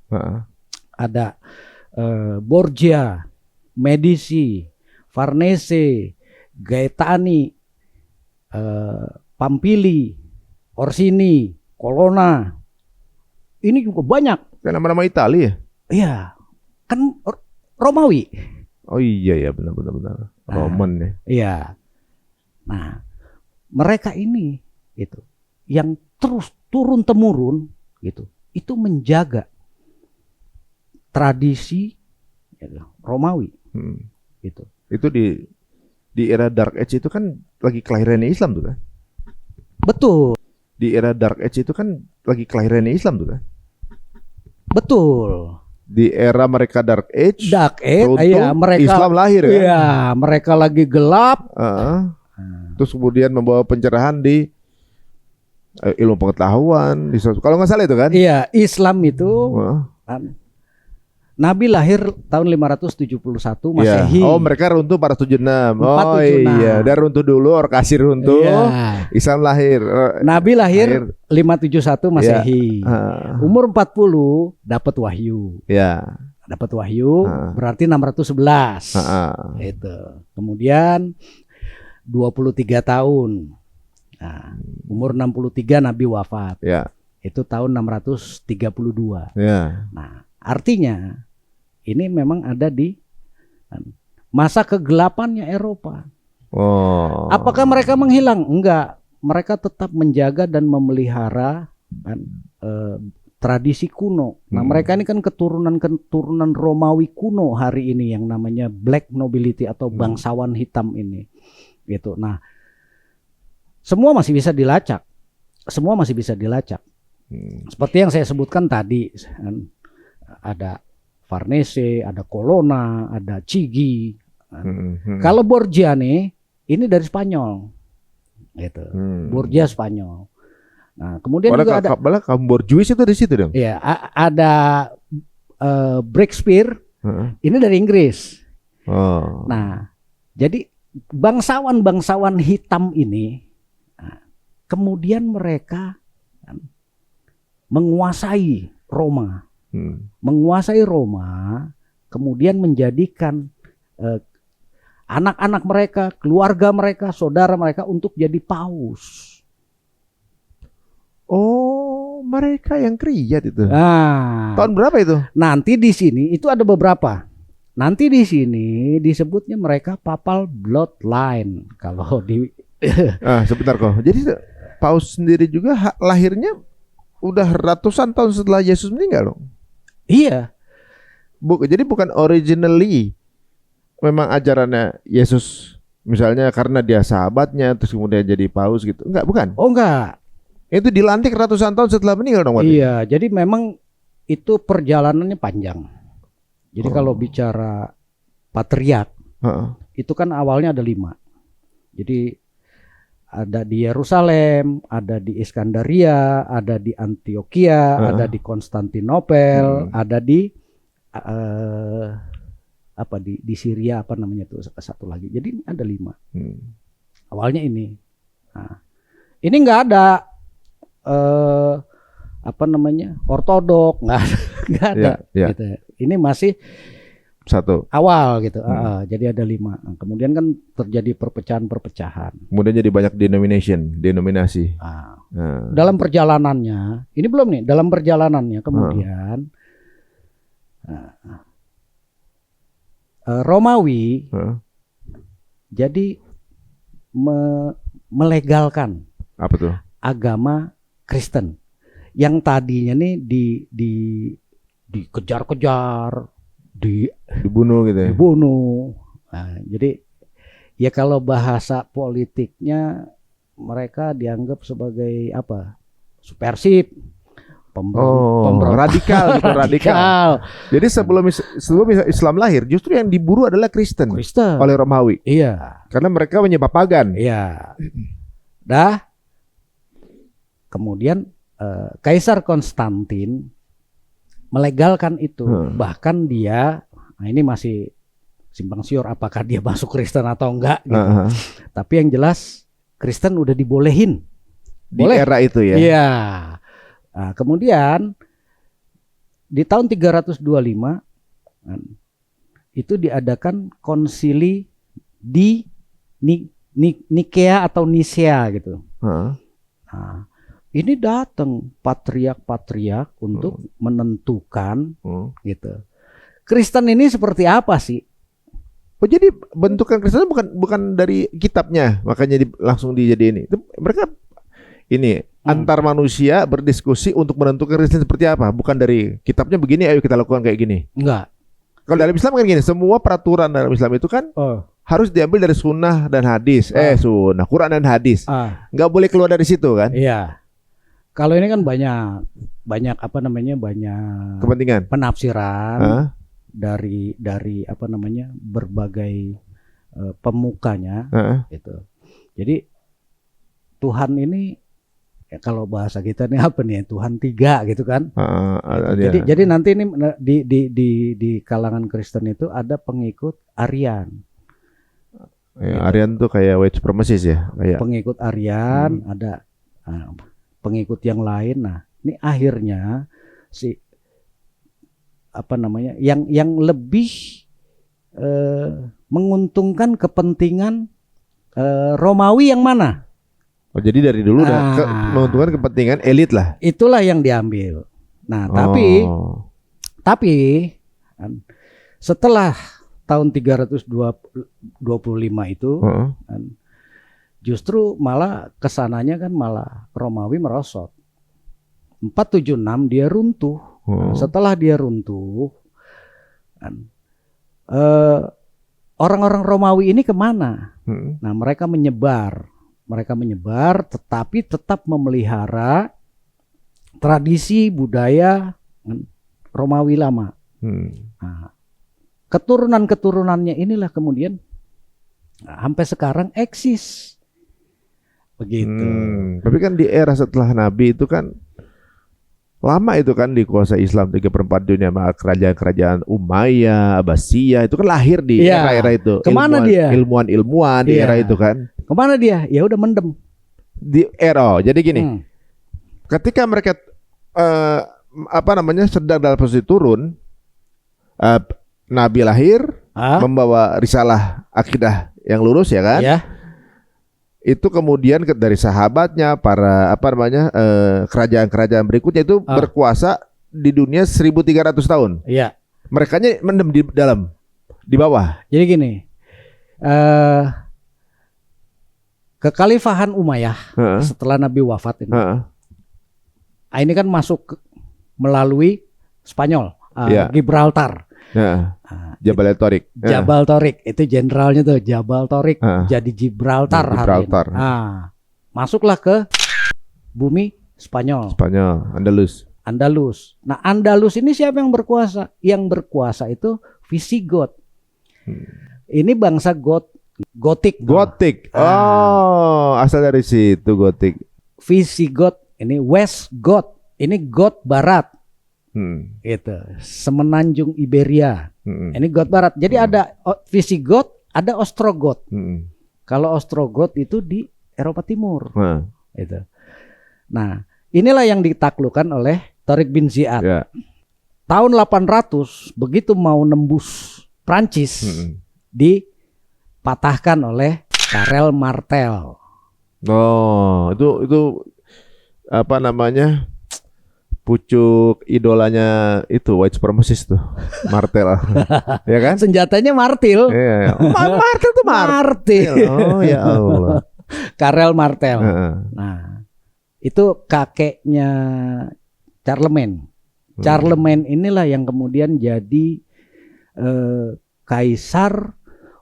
[SPEAKER 1] Ada Borgia, Medici, Farnese, Gaetani, Pampili, Orsini, Colonna. Ini juga banyak.
[SPEAKER 2] Kan nama-nama Italia ya?
[SPEAKER 1] Iya, kan Romawi.
[SPEAKER 2] Oh iya benar. Roman ya.
[SPEAKER 1] Iya. Nah, mereka ini itu yang terus turun temurun gitu. Itu menjaga tradisi Romawi. Gitu.
[SPEAKER 2] Itu di era Dark Age itu kan lagi kelahirannya Islam tuh kan?
[SPEAKER 1] Betul.
[SPEAKER 2] Di era Dark Age itu kan lagi kelahirannya Islam tuh kan?
[SPEAKER 1] Betul.
[SPEAKER 2] Di era mereka Dark Age,
[SPEAKER 1] iya, mereka
[SPEAKER 2] Islam lahir ya.
[SPEAKER 1] Iya, mereka lagi gelap.
[SPEAKER 2] Terus kemudian membawa pencerahan di ilmu pengetahuan. Kalau nggak salah itu kan?
[SPEAKER 1] Iya, Islam itu Nabi lahir tahun 571 Masehi.
[SPEAKER 2] Oh, mereka runtuh 476.
[SPEAKER 1] 476.
[SPEAKER 2] Oh iya, udah runtuh dulu, orkasi runtuh. Islam lahir.
[SPEAKER 1] Nabi lahir 571 Masehi. Umur 40 dapat wahyu. Dapat wahyu berarti 611. Itu. Kemudian 23 tahun. Nah, umur 63 Nabi wafat. Itu tahun 632. Nah, artinya ini memang ada di masa kegelapannya Eropa. Apakah mereka menghilang? Enggak. Mereka tetap menjaga dan memelihara tradisi kuno. Nah, mereka ini kan keturunan Romawi kuno hari ini yang namanya black nobility atau bangsawan hitam ini. Gitu. Nah, semua masih bisa dilacak. Seperti yang saya sebutkan tadi, ada Farnese, ada Colonna, ada Chigi. Kalau Borgia nih, ini dari Spanyol, gitu. Borgia Spanyol. Nah, kemudian juga ada
[SPEAKER 2] kaum borjuis itu di situ dong.
[SPEAKER 1] Ya, ada Breakspear, ini dari Inggris. Nah, jadi bangsawan-bangsawan hitam ini, kemudian mereka menguasai Roma, kemudian menjadikan anak-anak mereka, keluarga mereka, saudara mereka untuk jadi paus.
[SPEAKER 2] Oh, mereka yang kriat itu.
[SPEAKER 1] Nah,
[SPEAKER 2] tahun berapa itu?
[SPEAKER 1] Nanti di sini itu ada beberapa. Nanti di sini disebutnya mereka papal bloodline. Kalau di
[SPEAKER 2] sebentar kok. Jadi paus sendiri juga lahirnya udah ratusan tahun setelah Yesus meninggal dong.
[SPEAKER 1] Iya.
[SPEAKER 2] Jadi bukan originally memang ajarannya Yesus, misalnya karena dia sahabatnya terus kemudian jadi paus gitu. Enggak, bukan.
[SPEAKER 1] Oh, enggak.
[SPEAKER 2] Itu dilantik ratusan tahun setelah meninggal dong.
[SPEAKER 1] Iya, jadi memang itu perjalanannya panjang. Jadi kalau bicara patriark, itu kan awalnya ada 5. Jadi ada di Yerusalem, ada di Iskandaria, ada di Antioquia, ada di Konstantinopel, ada di di Syria, apa namanya tuh satu lagi. Jadi ada 5. Awalnya ini. Nah, ini nggak ada ortodok, nggak ada. Gitu. Ini masih
[SPEAKER 2] satu
[SPEAKER 1] awal gitu. Jadi ada 5. Nah, kemudian kan terjadi perpecahan.
[SPEAKER 2] Kemudian jadi banyak denominasi.
[SPEAKER 1] Dalam perjalanannya, ini belum nih. Dalam perjalanannya kemudian Romawi jadi melegalkan
[SPEAKER 2] apa tuh?
[SPEAKER 1] Agama Kristen yang tadinya nih dikejar-kejar,
[SPEAKER 2] dibunuh gitu ya.
[SPEAKER 1] Dibunuh. Nah, jadi ya kalau bahasa politiknya mereka dianggap sebagai apa? Subversif.
[SPEAKER 2] Radikal gitu, radikal. Jadi sebelum Islam lahir justru yang diburu adalah Kristen. Oleh Romawi.
[SPEAKER 1] Iya.
[SPEAKER 2] Karena mereka menyembah pagan.
[SPEAKER 1] Iya. Kemudian Kaisar Konstantin melegalkan itu. Bahkan dia, nah ini masih simpang siur apakah dia masuk Kristen atau enggak gitu. Tapi yang jelas Kristen udah dibolehin.
[SPEAKER 2] Di era itu ya.
[SPEAKER 1] Iya. Nah, kemudian di tahun 325 itu diadakan konsili di Nikea atau Nisea gitu. Nah, ini datang patriark untuk menentukan gitu. Kristen ini seperti apa sih?
[SPEAKER 2] Oh, jadi bentukan Kristen bukan dari kitabnya, makanya langsung dijadiin ini. Mereka ini antar manusia berdiskusi untuk menentukan Kristen seperti apa, bukan dari kitabnya begini, ayo kita lakukan kayak gini.
[SPEAKER 1] Enggak.
[SPEAKER 2] Kalau dalam Islam kan gini, semua peraturan dalam Islam itu kan harus diambil dari sunnah dan hadis. Sunnah, Quran dan hadis. Nggak boleh keluar dari situ kan?
[SPEAKER 1] Iya. Kalau ini kan banyak apa namanya, banyak
[SPEAKER 2] kepentingan,
[SPEAKER 1] penafsiran dari apa namanya, berbagai pemukanya gitu. Jadi Tuhan ini ya, kalau bahasa kita nih apa nih, Tuhan 3 gitu kan. Jadi nanti ini di kalangan Kristen itu ada pengikut Arian.
[SPEAKER 2] Ya, Arian tuh kayak white supremacist ya, kayak
[SPEAKER 1] pengikut Arian, ada pengikut yang lain. Nah, ini akhirnya si apa namanya, yang lebih menguntungkan kepentingan Romawi yang mana?
[SPEAKER 2] Oh, jadi dari dulu udah menguntungkan kepentingan elit lah.
[SPEAKER 1] Itulah yang diambil. Nah, tapi setelah tahun 325 itu justru malah kesananya kan malah Romawi merosot. 476 dia runtuh. Nah, setelah dia runtuh, orang-orang Romawi ini kemana? Nah, mereka menyebar, tetapi tetap memelihara tradisi budaya Romawi lama. Nah, keturunan-keturunannya inilah kemudian sampai sekarang eksis. Begitu.
[SPEAKER 2] Tapi kan di era setelah Nabi itu kan lama itu kan dikuasai Islam 3/4 dunia sama kerajaan-kerajaan Umayyah, Abbasiyah itu kan lahir di era-era itu.
[SPEAKER 1] Kemana dia?
[SPEAKER 2] Ilmuwan-ilmuwan di era itu kan.
[SPEAKER 1] Kemana dia? Ya udah mendem.
[SPEAKER 2] Di era. Jadi gini. Ketika mereka sedang dalam posisi turun, Nabi lahir membawa risalah akidah yang lurus ya kan?
[SPEAKER 1] Ya.
[SPEAKER 2] Itu kemudian dari sahabatnya para kerajaan-kerajaan berikutnya itu berkuasa di dunia 1300 tahun.
[SPEAKER 1] Iya.
[SPEAKER 2] Merekanya mendem di bawah.
[SPEAKER 1] Jadi gini, kekhalifahan Umayyah setelah Nabi wafat ini kan masuk melalui Spanyol, Gibraltar.
[SPEAKER 2] Jabal Torik.
[SPEAKER 1] Jabal Torik itu jenderalnya tuh Jabal Torik jadi Gibraltar. Masuklah ke bumi Spanyol. Andalus. Nah, Andalus ini siapa yang berkuasa? Yang berkuasa itu Visigoth. Ini bangsa Gotik.
[SPEAKER 2] Asal dari situ Gotik.
[SPEAKER 1] Visigoth ini West Goth. Ini Goth Barat. Gitu. Semenanjung Iberia. Ini Goth Barat. Jadi ada Visigoth, ada Ostrogoth. Kalau Ostrogoth itu di Eropa Timur. Gitu. Nah, inilah yang ditaklukkan oleh Tariq bin Ziyad. Tahun 800 begitu mau nembus Prancis dipatahkan oleh Karel Martel.
[SPEAKER 2] Itu pucuk idolanya itu white supremacist tuh, Martel. Ya kan?
[SPEAKER 1] Senjatanya martil.
[SPEAKER 2] Iya. Martel tuh martil. Oh ya Allah.
[SPEAKER 1] Karel Martel. Nah, itu kakeknya Charlemagne. Charlemagne inilah yang kemudian jadi kaisar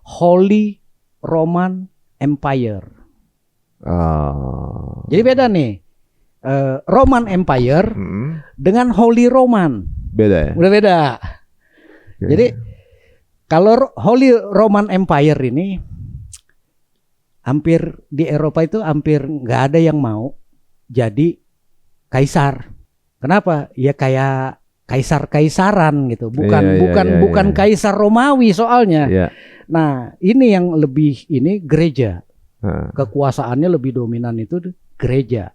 [SPEAKER 1] Holy Roman Empire. Jadi beda nih. Roman Empire dengan Holy Roman.
[SPEAKER 2] Beda ya?
[SPEAKER 1] Udah beda. Jadi kalau Holy Roman Empire ini hampir di Eropa itu hampir nggak ada yang mau jadi kaisar. Kenapa? Ya kayak kaisar-kaisaran gitu. Bukan kaisar Romawi soalnya. Nah, ini yang lebih gereja. Kekuasaannya lebih dominan itu gereja.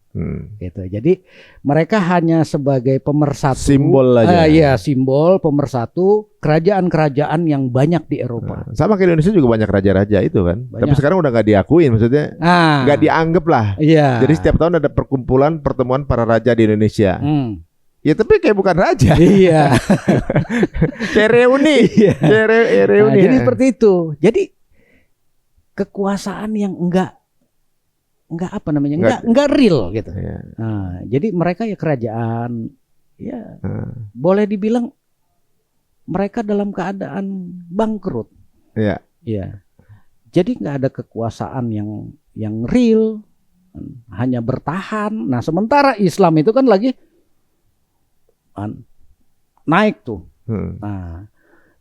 [SPEAKER 1] Gitu. Jadi mereka hanya sebagai pemersatu,
[SPEAKER 2] simbol aja.
[SPEAKER 1] Simbol pemersatu kerajaan-kerajaan yang banyak di Eropa.
[SPEAKER 2] Sama kayak Indonesia juga banyak raja-raja itu kan. Banyak. Tapi sekarang udah nggak diakuin, maksudnya nggak dianggap lah. Jadi setiap tahun ada pertemuan para raja di Indonesia. Ya tapi kayak bukan raja. Iya. Kayak reuni. Reuni.
[SPEAKER 1] Jadi seperti itu. Jadi kekuasaan yang enggak real gitu. Nah, jadi mereka ya kerajaan boleh dibilang mereka dalam keadaan bangkrut. Iya. Jadi nggak ada kekuasaan yang real, hanya bertahan. Nah, sementara Islam itu kan lagi naik tuh. Nah,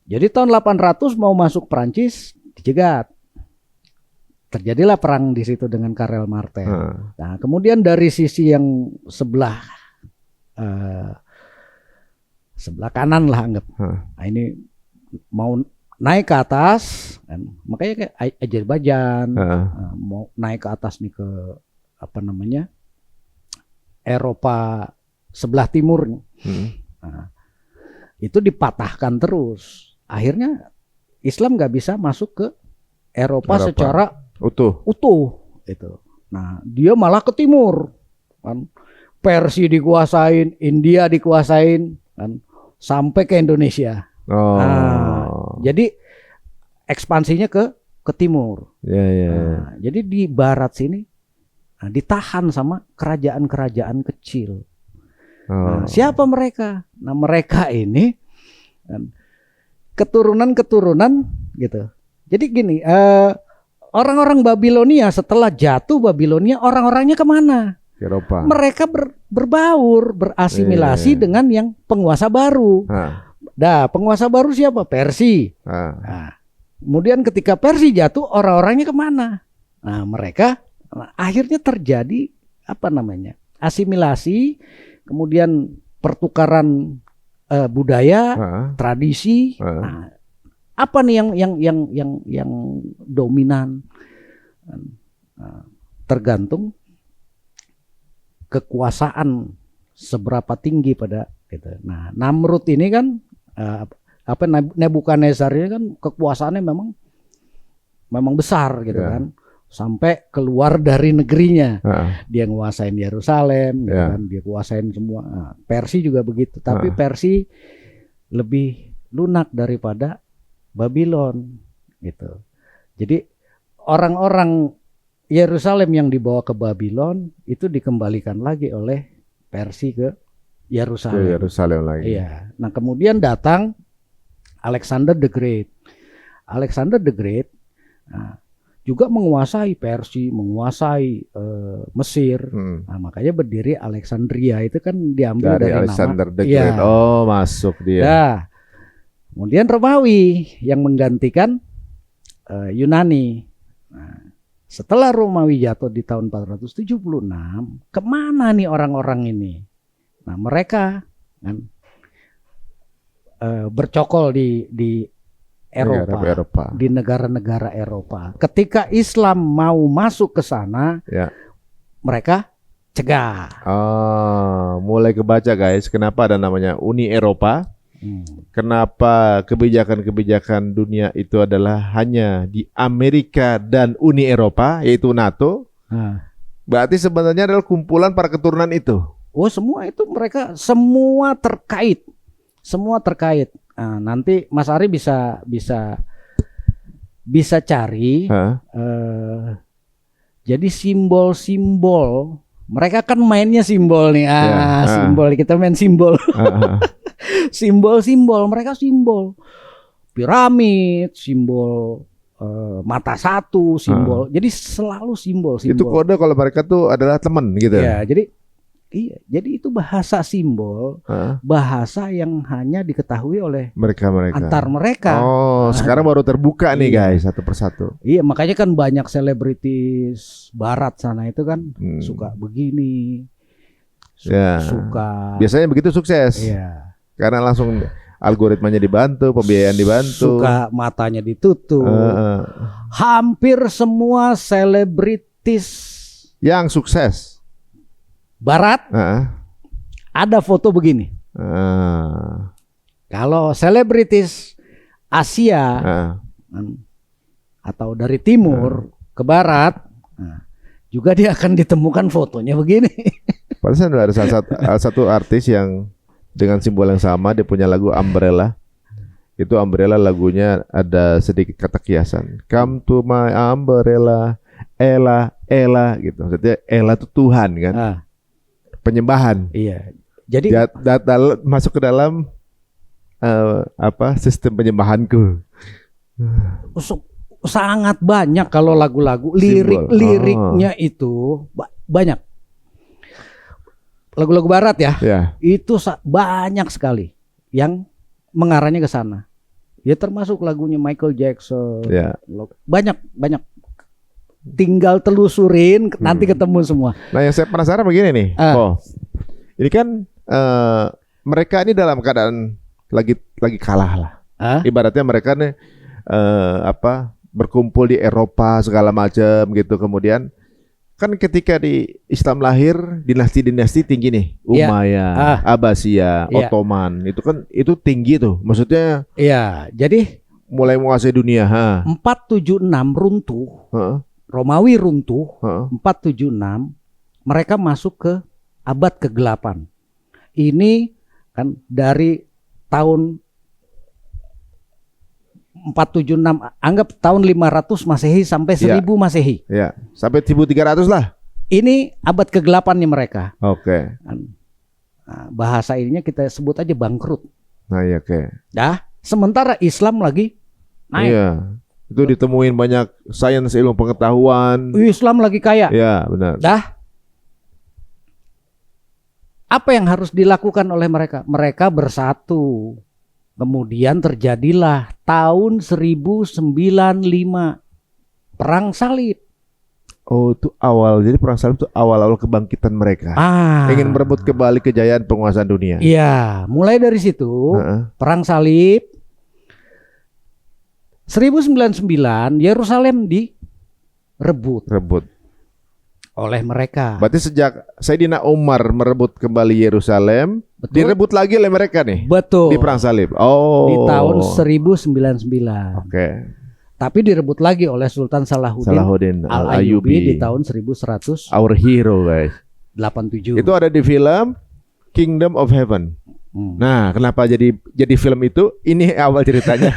[SPEAKER 1] jadi tahun 800 mau masuk Prancis dicegat. Terjadilah perang di situ dengan Karel Martel. Nah, kemudian dari sisi yang sebelah kanan lah anggap. Nah, ini mau naik ke atas, kan? Makanya kayak Azerbaijan mau naik ke atas nih ke Eropa sebelah timur. Nah, itu dipatahkan terus. Akhirnya Islam nggak bisa masuk ke Eropa secara utuh itu. Nah, dia malah ke timur kan. Persia dikuasain, India dikuasain kan, sampai ke Indonesia. Jadi ekspansinya ke timur. Nah, jadi di barat sini ditahan sama kerajaan-kerajaan kecil. Nah, siapa mereka? Nah, mereka ini keturunan gitu. Jadi gini, orang-orang Babilonia setelah jatuh Babilonia, orang-orangnya kemana?
[SPEAKER 2] Eropa.
[SPEAKER 1] Mereka berbaur, berasimilasi dengan yang penguasa baru. Nah, penguasa baru siapa? Persia. Nah, kemudian ketika Persia jatuh, orang-orangnya kemana? Nah, mereka akhirnya terjadi asimilasi, kemudian pertukaran budaya, tradisi. Nah, apa nih yang dominan? Tergantung kekuasaan seberapa tinggi pada gitu. Nah, Namrud ini kan Nebukadnezar ini kan kekuasaannya memang besar gitu kan. Sampai keluar dari negerinya. Dia nguasain Yerusalem gitu kan, dia kuasain semua. Nah, Persia juga begitu, tapi Persia lebih lunak daripada Babylon gitu. Jadi orang-orang Yerusalem yang dibawa ke Babylon itu dikembalikan lagi oleh Persia ke Yerusalem.
[SPEAKER 2] Ke Yerusalem lagi.
[SPEAKER 1] Iya. Nah, kemudian datang Alexander the Great. Alexander the Great juga menguasai Persia, menguasai Mesir. Nah, makanya berdiri Alexandria, itu kan diambil dari
[SPEAKER 2] Alexander
[SPEAKER 1] nama
[SPEAKER 2] the Great. Oh, masuk dia.
[SPEAKER 1] Nah, kemudian Romawi yang menggantikan Yunani. Nah, setelah Romawi jatuh di tahun 476, kemana nih orang-orang ini? Nah, mereka kan bercokol di Eropa, di negara-negara Eropa. Ketika Islam mau masuk ke sana, mereka cegah.
[SPEAKER 2] Mulai kebaca guys, kenapa ada namanya Uni Eropa? Kenapa kebijakan-kebijakan dunia itu adalah hanya di Amerika dan Uni Eropa, yaitu NATO? Berarti sebenarnya adalah kumpulan para keturunan itu.
[SPEAKER 1] Oh, semua itu mereka semua terkait, semua terkait. Nah, nanti Mas Ari bisa cari. Jadi simbol-simbol, mereka kan mainnya simbol nih. Simbol, kita main simbol. Simbol-simbol, mereka simbol piramid, simbol mata satu, simbol. Jadi selalu simbol.
[SPEAKER 2] Itu kode kalau mereka tuh adalah teman gitu.
[SPEAKER 1] Ya, jadi itu bahasa simbol, bahasa yang hanya diketahui oleh
[SPEAKER 2] mereka
[SPEAKER 1] antar mereka.
[SPEAKER 2] Sekarang baru terbuka nih guys, satu persatu.
[SPEAKER 1] Iya, makanya kan banyak selebritis barat sana itu kan suka begini, suka.
[SPEAKER 2] Biasanya begitu sukses.
[SPEAKER 1] Iya.
[SPEAKER 2] Karena langsung algoritmanya dibantu, pembiayaan dibantu.
[SPEAKER 1] Suka matanya ditutup. Hampir semua selebritis
[SPEAKER 2] yang sukses
[SPEAKER 1] barat ada foto begini. Kalau selebritis Asia atau dari timur ke barat, juga dia akan ditemukan fotonya begini.
[SPEAKER 2] Padahal ada salah satu artis yang dengan simbol yang sama, dia punya lagu Umbrella. Itu Umbrella lagunya ada sedikit kata kiasan. Come to my umbrella, Ella gitu. Maksudnya Ella itu Tuhan kan. Penyembahan.
[SPEAKER 1] Iya. Jadi
[SPEAKER 2] masuk ke dalam sistem penyembahanku.
[SPEAKER 1] Sangat banyak kalau lagu-lagu, liriknya itu banyak. Lagu-lagu barat ya, itu banyak sekali yang mengarahnya ke sana. Ya termasuk lagunya Michael Jackson. Banyak. Tinggal telusurin, nanti ketemu semua.
[SPEAKER 2] Nah, yang saya penasaran begini nih. Ini kan mereka ini dalam keadaan lagi kalah lah. Ibaratnya mereka nih berkumpul di Eropa segala macam gitu. Kemudian kan ketika di Islam lahir, dinasti-dinasti tinggi nih, Umayyah, Abbasiyah, Ottoman, itu tinggi tuh. Maksudnya
[SPEAKER 1] jadi
[SPEAKER 2] mulai menguasai dunia.
[SPEAKER 1] 476 runtuh. Romawi runtuh. 476 mereka masuk ke abad ke-8. Ini kan dari tahun 476, anggap tahun 500 Masehi sampai 1000 Masehi.
[SPEAKER 2] Sampai 1300 lah.
[SPEAKER 1] Ini abad ke-8 nih mereka.
[SPEAKER 2] Oke.
[SPEAKER 1] Nah, bahasa ininya kita sebut aja bangkrut. Sementara Islam lagi naik.
[SPEAKER 2] Itu ditemuin banyak sains, ilmu pengetahuan.
[SPEAKER 1] Islam lagi kaya.
[SPEAKER 2] Benar.
[SPEAKER 1] Apa yang harus dilakukan oleh mereka? Mereka bersatu. Kemudian terjadilah tahun 1095 Perang Salib.
[SPEAKER 2] Oh, itu awal. Jadi perang salib itu awal-awal kebangkitan mereka. Ingin merebut kembali kejayaan penguasaan dunia.
[SPEAKER 1] Iya, mulai dari situ Perang Salib 1099 Yerusalem direbut oleh mereka.
[SPEAKER 2] Berarti sejak Sayyidina Umar merebut kembali Yerusalem, direbut lagi oleh mereka nih.
[SPEAKER 1] Betul.
[SPEAKER 2] Di perang salib. Oh.
[SPEAKER 1] Di tahun 1099.
[SPEAKER 2] Oke.
[SPEAKER 1] Tapi direbut lagi oleh Sultan Salahuddin Al-Ayyubi di tahun 1187.
[SPEAKER 2] Our hero, guys. Itu ada di film Kingdom of Heaven. Nah, kenapa jadi film itu? Ini awal ceritanya.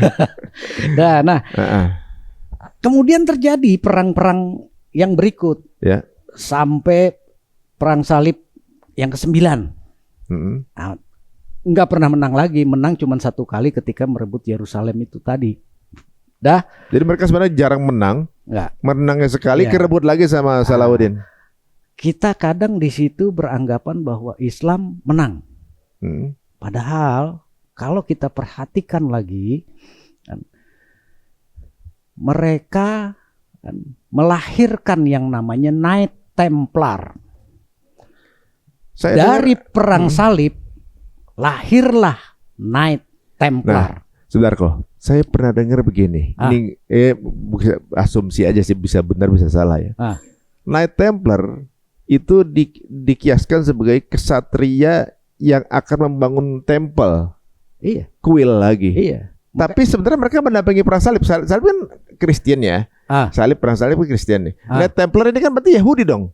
[SPEAKER 1] Nah, kemudian terjadi perang-perang yang berikut,
[SPEAKER 2] ya,
[SPEAKER 1] sampai perang salib yang ke-9. Nah, nggak pernah menang lagi, menang cuma 1 kali ketika merebut Yerusalem itu tadi.
[SPEAKER 2] Jadi mereka sebenarnya jarang menang.
[SPEAKER 1] Nggak.
[SPEAKER 2] Menangnya sekali, kerebut lagi sama Salahuddin.
[SPEAKER 1] Kita kadang di situ beranggapan bahwa Islam menang. Padahal kalau kita perhatikan lagi, mereka melahirkan yang namanya Knight Templar. Dari perang salib lahirlah Knight Templar.
[SPEAKER 2] Nah, sebentar kok. Saya pernah dengar begini. Ini asumsi aja sih, bisa benar bisa salah ya. Knight Templar itu dikiaskan sebagai kesatria yang akan membangun tempel.
[SPEAKER 1] Iya.
[SPEAKER 2] Kuil lagi.
[SPEAKER 1] Iya.
[SPEAKER 2] Tapi sebenarnya mereka mendampingi perang salib. Salib kan Kristen ya. Perang salib kan Kristen nih. Knight Templar ini kan berarti Yahudi dong.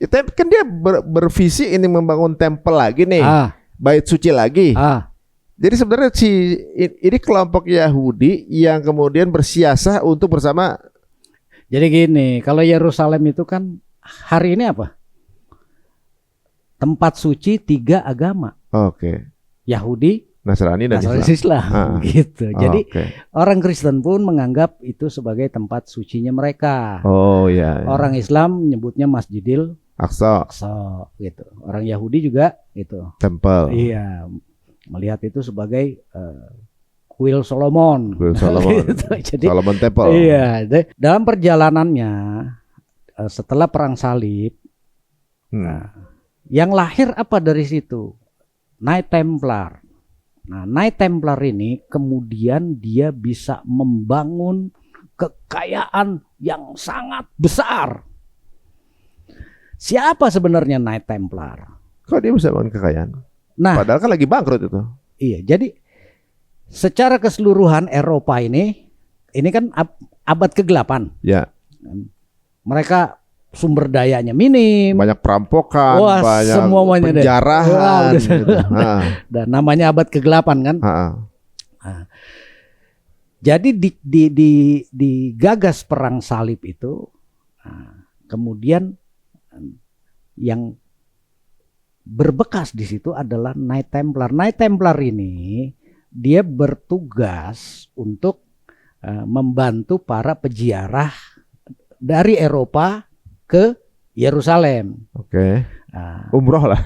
[SPEAKER 2] Kan dia bervisi ini membangun tempel lagi nih. Bait suci lagi. Jadi sebenarnya ini kelompok Yahudi yang kemudian bersiasah untuk bersama.
[SPEAKER 1] Jadi gini, kalau Yerusalem itu kan hari ini apa? Tempat suci 3 agama.
[SPEAKER 2] Oke.
[SPEAKER 1] Yahudi,
[SPEAKER 2] Nasrani dan
[SPEAKER 1] Islam. Gitu. Jadi orang Kristen pun menganggap itu sebagai tempat sucinya mereka.
[SPEAKER 2] Oh iya.
[SPEAKER 1] Orang Islam menyebutnya Masjidil
[SPEAKER 2] Aqsa
[SPEAKER 1] gitu. Orang Yahudi juga itu.
[SPEAKER 2] Tempel.
[SPEAKER 1] Iya. Melihat itu sebagai kuil Solomon.
[SPEAKER 2] Gitu. Jadi Solomon Temple.
[SPEAKER 1] Iya. Dalam perjalanannya setelah perang salib, yang lahir apa dari situ? Knight Templar. Nah, Knight Templar ini kemudian dia bisa membangun kekayaan yang sangat besar. Siapa sebenarnya Knight Templar?
[SPEAKER 2] Kok dia bisa bangun kekayaan?
[SPEAKER 1] Nah,
[SPEAKER 2] padahal kan lagi bangkrut itu.
[SPEAKER 1] Iya, jadi secara keseluruhan Eropa ini kan abad ke-8.
[SPEAKER 2] Ya.
[SPEAKER 1] Mereka sumber dayanya minim,
[SPEAKER 2] banyak perampokan, banyak penjarahan. Gitu.
[SPEAKER 1] Dan namanya abad ke-8 kan. Jadi digagas perang salib itu, kemudian yang berbekas di situ adalah Knight Templar. Knight Templar ini dia bertugas untuk membantu para peziarah dari Eropa ke Yerusalem.
[SPEAKER 2] Oke. Umroh lah.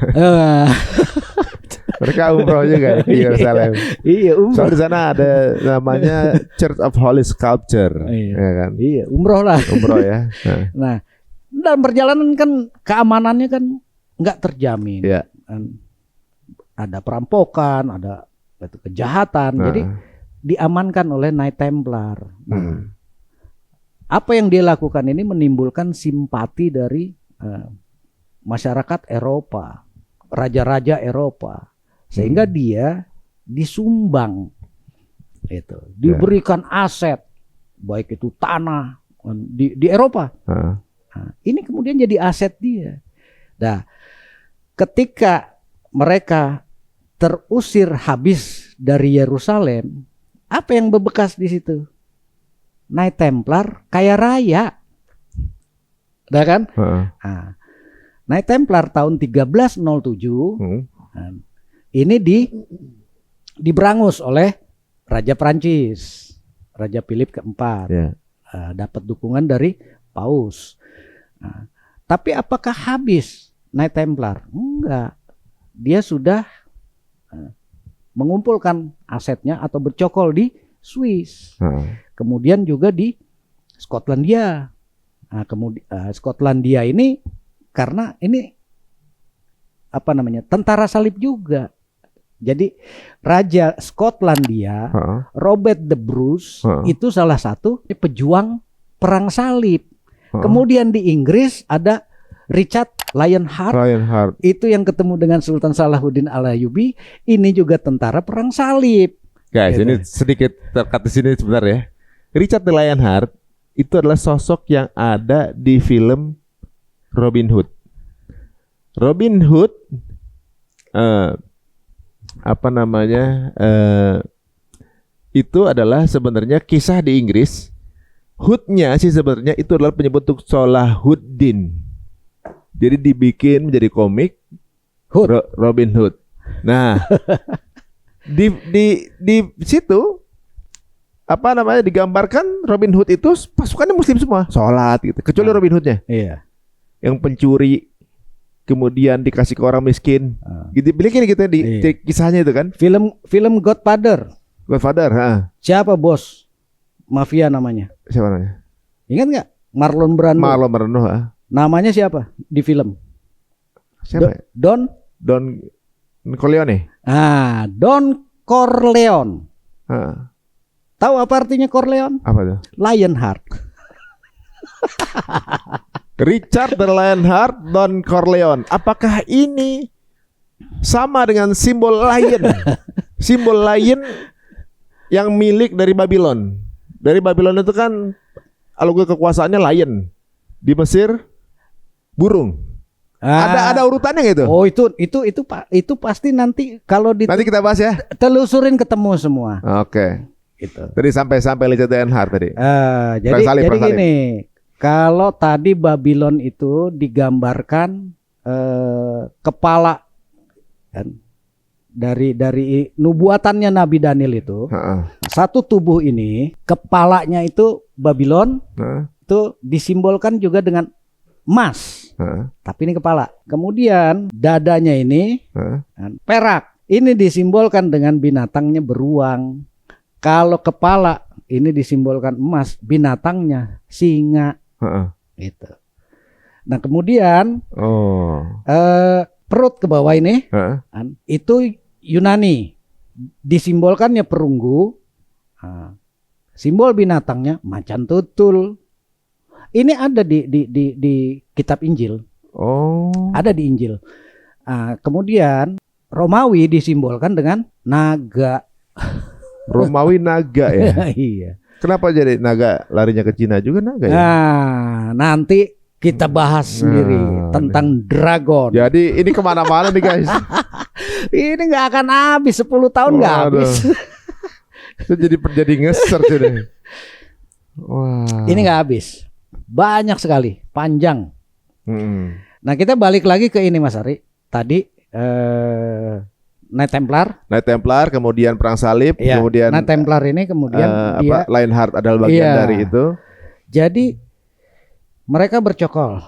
[SPEAKER 2] Mereka umroh juga ke Yerusalem.
[SPEAKER 1] Iya, umroh.
[SPEAKER 2] Soal di sana ada namanya Church of Holy Sculpture. Ya kan?
[SPEAKER 1] Iya, umroh lah.
[SPEAKER 2] Umroh ya.
[SPEAKER 1] Nah, dalam perjalanan kan keamanannya kan nggak terjamin.
[SPEAKER 2] Ya.
[SPEAKER 1] Ada perampokan, ada kejahatan. Jadi diamankan oleh Knight Templar. Apa yang dia lakukan ini menimbulkan simpati dari masyarakat Eropa, raja-raja Eropa, sehingga dia disumbang, diberikan aset, baik itu tanah di Eropa. Nah, ini kemudian jadi aset dia. Nah, ketika mereka terusir habis dari Yerusalem, apa yang berbekas di situ? Knight Templar kaya raya, udah kan? Nah, Knight Templar tahun 1307 ini diberangus oleh Raja Prancis, Raja Philip keempat, dapat dukungan dari Paus. Nah, tapi apakah habis Knight Templar. Enggak. Dia sudah mengumpulkan asetnya atau bercokol di Swiss. Kemudian juga di Skotlandia. Nah, kemudian Skotlandia ini karena ini apa namanya? Tentara salib juga. Jadi Raja Skotlandia, Robert the Bruce itu salah satu pejuang perang salib. Kemudian di Inggris ada Richard Lionheart. Itu yang ketemu dengan Sultan Salahuddin Al-Ayyubi. Ini juga tentara perang salib.
[SPEAKER 2] Guys,
[SPEAKER 1] Gitu.
[SPEAKER 2] ini sedikit terkat di sini sebentar ya. Richard Lionheart itu adalah sosok yang ada di film Robin Hood. Robin Hood itu adalah sebenarnya kisah di Inggris. Hood-nya sih sebenarnya itu adalah penyebut Salahuddin. Jadi dibikin menjadi komik
[SPEAKER 1] Hood.
[SPEAKER 2] Robin Hood. Nah, di situ apa namanya digambarkan Robin Hood itu pasukannya Muslim semua, sholat gitu, kecuali Robin Hoodnya
[SPEAKER 1] Iya.
[SPEAKER 2] yang pencuri, kemudian dikasih ke orang miskin, gitu, bikin gitu di
[SPEAKER 1] Iya.
[SPEAKER 2] kisahnya itu kan.
[SPEAKER 1] Film Godfather.
[SPEAKER 2] Godfather,
[SPEAKER 1] Siapa bos mafia namanya?
[SPEAKER 2] siapa namanya?
[SPEAKER 1] Ingat nggak? Marlon Brando.
[SPEAKER 2] Marlon Brando,
[SPEAKER 1] Namanya siapa di film?
[SPEAKER 2] siapa? Ya?
[SPEAKER 1] Don.
[SPEAKER 2] Don Corleone.
[SPEAKER 1] Don Corleone. Tahu apa artinya Corleone?
[SPEAKER 2] Apa tuh?
[SPEAKER 1] Lionheart.
[SPEAKER 2] Richard Lionheart, Don Corleone. Apakah ini sama dengan simbol lion? Simbol lion yang milik dari Babylon. Dari Babylon itu kan logo kekuasaannya lion. Di Mesir burung. Ada urutannya gitu.
[SPEAKER 1] Oh, itu pasti nanti kalau
[SPEAKER 2] Nanti kita bahas ya.
[SPEAKER 1] ditelusurin ketemu semua.
[SPEAKER 2] Oke.
[SPEAKER 1] Gitu.
[SPEAKER 2] Tadi sampai Richard Lionheart tadi.
[SPEAKER 1] Jadi
[SPEAKER 2] Perang salib.
[SPEAKER 1] gini, kalau tadi Babylon itu digambarkan kepala kan dari nubuatannya Nabi Daniel itu, satu tubuh ini kepalanya itu Babylon itu disimbolkan juga dengan emas. Tapi ini kepala. Kemudian dadanya ini kan, perak. Ini disimbolkan dengan binatangnya beruang. Kalau kepala ini disimbolkan emas, binatangnya singa. Gitu. Nah kemudian perut ke bawah ini kan, itu Yunani, disimbolkannya perunggu. Simbol binatangnya macan tutul. Ini ada di kitab Injil. Ada di Injil. Kemudian Romawi disimbolkan dengan naga.
[SPEAKER 2] Romawi naga ya.
[SPEAKER 1] Iya.
[SPEAKER 2] Kenapa jadi naga larinya ke Cina juga naga ya?
[SPEAKER 1] Nanti kita bahas sendiri tentang dragon.
[SPEAKER 2] Jadi ini kemana-mana nih guys.
[SPEAKER 1] Ini nggak akan habis 10 tahun nggak habis.
[SPEAKER 2] Itu jadi ngeser deh. Wah.
[SPEAKER 1] Ini nggak habis. Banyak sekali, panjang. Nah kita balik lagi ke ini Mas Ari. Tadi Knight Templar,
[SPEAKER 2] kemudian perang salib,
[SPEAKER 1] ya,
[SPEAKER 2] kemudian
[SPEAKER 1] Knight Templar ini kemudian dia
[SPEAKER 2] Lionheart adalah bagian dari itu.
[SPEAKER 1] Jadi mereka bercokol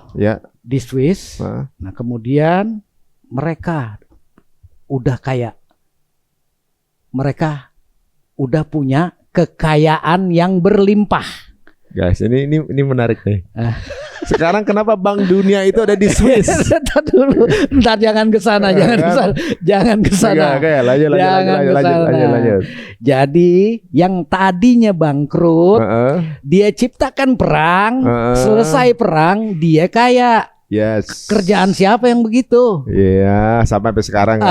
[SPEAKER 1] di Swiss. Nah kemudian mereka udah kaya. Mereka udah punya kekayaan yang berlimpah.
[SPEAKER 2] Guys, ini menarik nih. Sekarang kenapa Bank Dunia itu ada di Swiss?
[SPEAKER 1] Ntar dulu, ntar jangan ke sana, jangan ke sana.
[SPEAKER 2] Lanjut.
[SPEAKER 1] Jadi yang tadinya bangkrut, dia ciptakan perang, selesai perang, dia kaya.
[SPEAKER 2] Yes.
[SPEAKER 1] Kerjaan siapa yang begitu?
[SPEAKER 2] Iya, sampai sekarang.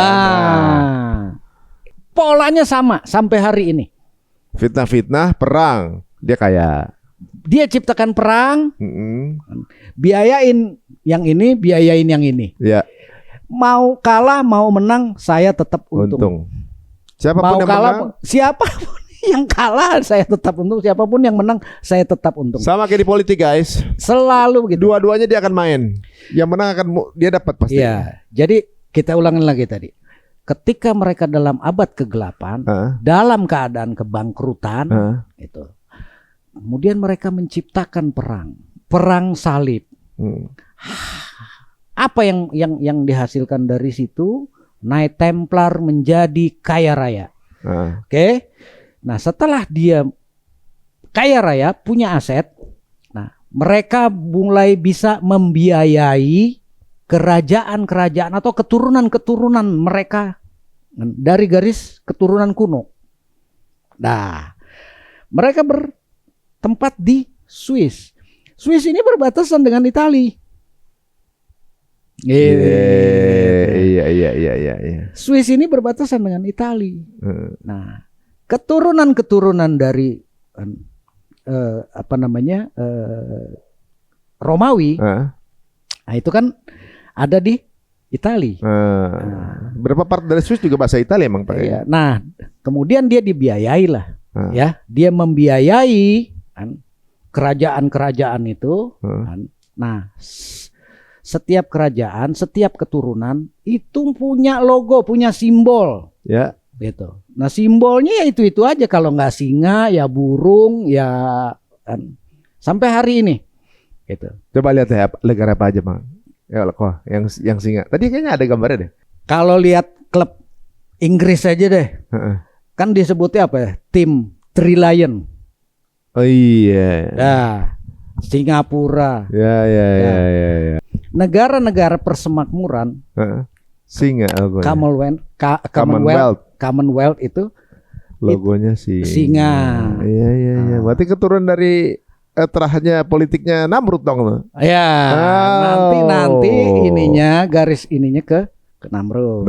[SPEAKER 1] Polanya sama sampai hari ini.
[SPEAKER 2] Fitnah-fitnah, perang, dia kaya.
[SPEAKER 1] Dia ciptakan perang, biayain yang ini, biayain yang ini.
[SPEAKER 2] Ya.
[SPEAKER 1] Mau kalah, mau menang, saya tetap untung.
[SPEAKER 2] Siapapun
[SPEAKER 1] mau
[SPEAKER 2] yang
[SPEAKER 1] kalah,
[SPEAKER 2] menang,
[SPEAKER 1] siapapun yang kalah, saya tetap untung. Siapapun yang menang, saya tetap untung.
[SPEAKER 2] sama kayak di politik guys.
[SPEAKER 1] Selalu begitu.
[SPEAKER 2] Dua-duanya dia akan main. Yang menang akan dia dapat pasti.
[SPEAKER 1] Iya. Jadi kita ulangin lagi tadi. Ketika mereka dalam abad kegelapan, dalam keadaan kebangkrutan, itu. Kemudian mereka menciptakan perang salib. Apa yang dihasilkan dari situ? Knight Templar menjadi kaya raya. Oke. Nah, setelah dia kaya raya, punya aset, nah, mereka mulai bisa membiayai kerajaan-kerajaan atau keturunan-keturunan mereka dari garis keturunan kuno. Nah, mereka bertempat di Swiss. Swiss ini berbatasan dengan Italia.
[SPEAKER 2] Iya.
[SPEAKER 1] Swiss ini berbatasan dengan Italia. Nah, keturunan-keturunan dari Romawi, nah itu kan ada di Italia.
[SPEAKER 2] Berapa part dari Swiss juga bahasa Italia emang Pak?
[SPEAKER 1] Iya. Nah, kemudian dia dibiayai lah, ya, dia membiayai kan, kerajaan-kerajaan itu. Kan. Nah, setiap kerajaan, setiap keturunan itu punya logo, punya simbol,
[SPEAKER 2] ya,
[SPEAKER 1] gitu. Nah, simbolnya ya itu aja. Kalau nggak singa, ya burung, ya kan. Sampai hari ini, gitu.
[SPEAKER 2] Coba lihat ya negara apa aja Bang. Ya kok yang singa. Tadi kayaknya ada gambarnya deh.
[SPEAKER 1] Kalau lihat klub Inggris aja deh, kan disebutnya apa ya? Tim Three Lion.
[SPEAKER 2] Oh iya.
[SPEAKER 1] Nah, Singapura.
[SPEAKER 2] Ya.
[SPEAKER 1] Negara-negara persemakmuran,
[SPEAKER 2] singa logonya.
[SPEAKER 1] Commonwealth itu
[SPEAKER 2] logonya
[SPEAKER 1] singa.
[SPEAKER 2] Iya. Berarti keturunan dari terakhirnya politiknya Namrud dong lo.
[SPEAKER 1] Ya, nanti ininya garis ininya ke Namrud.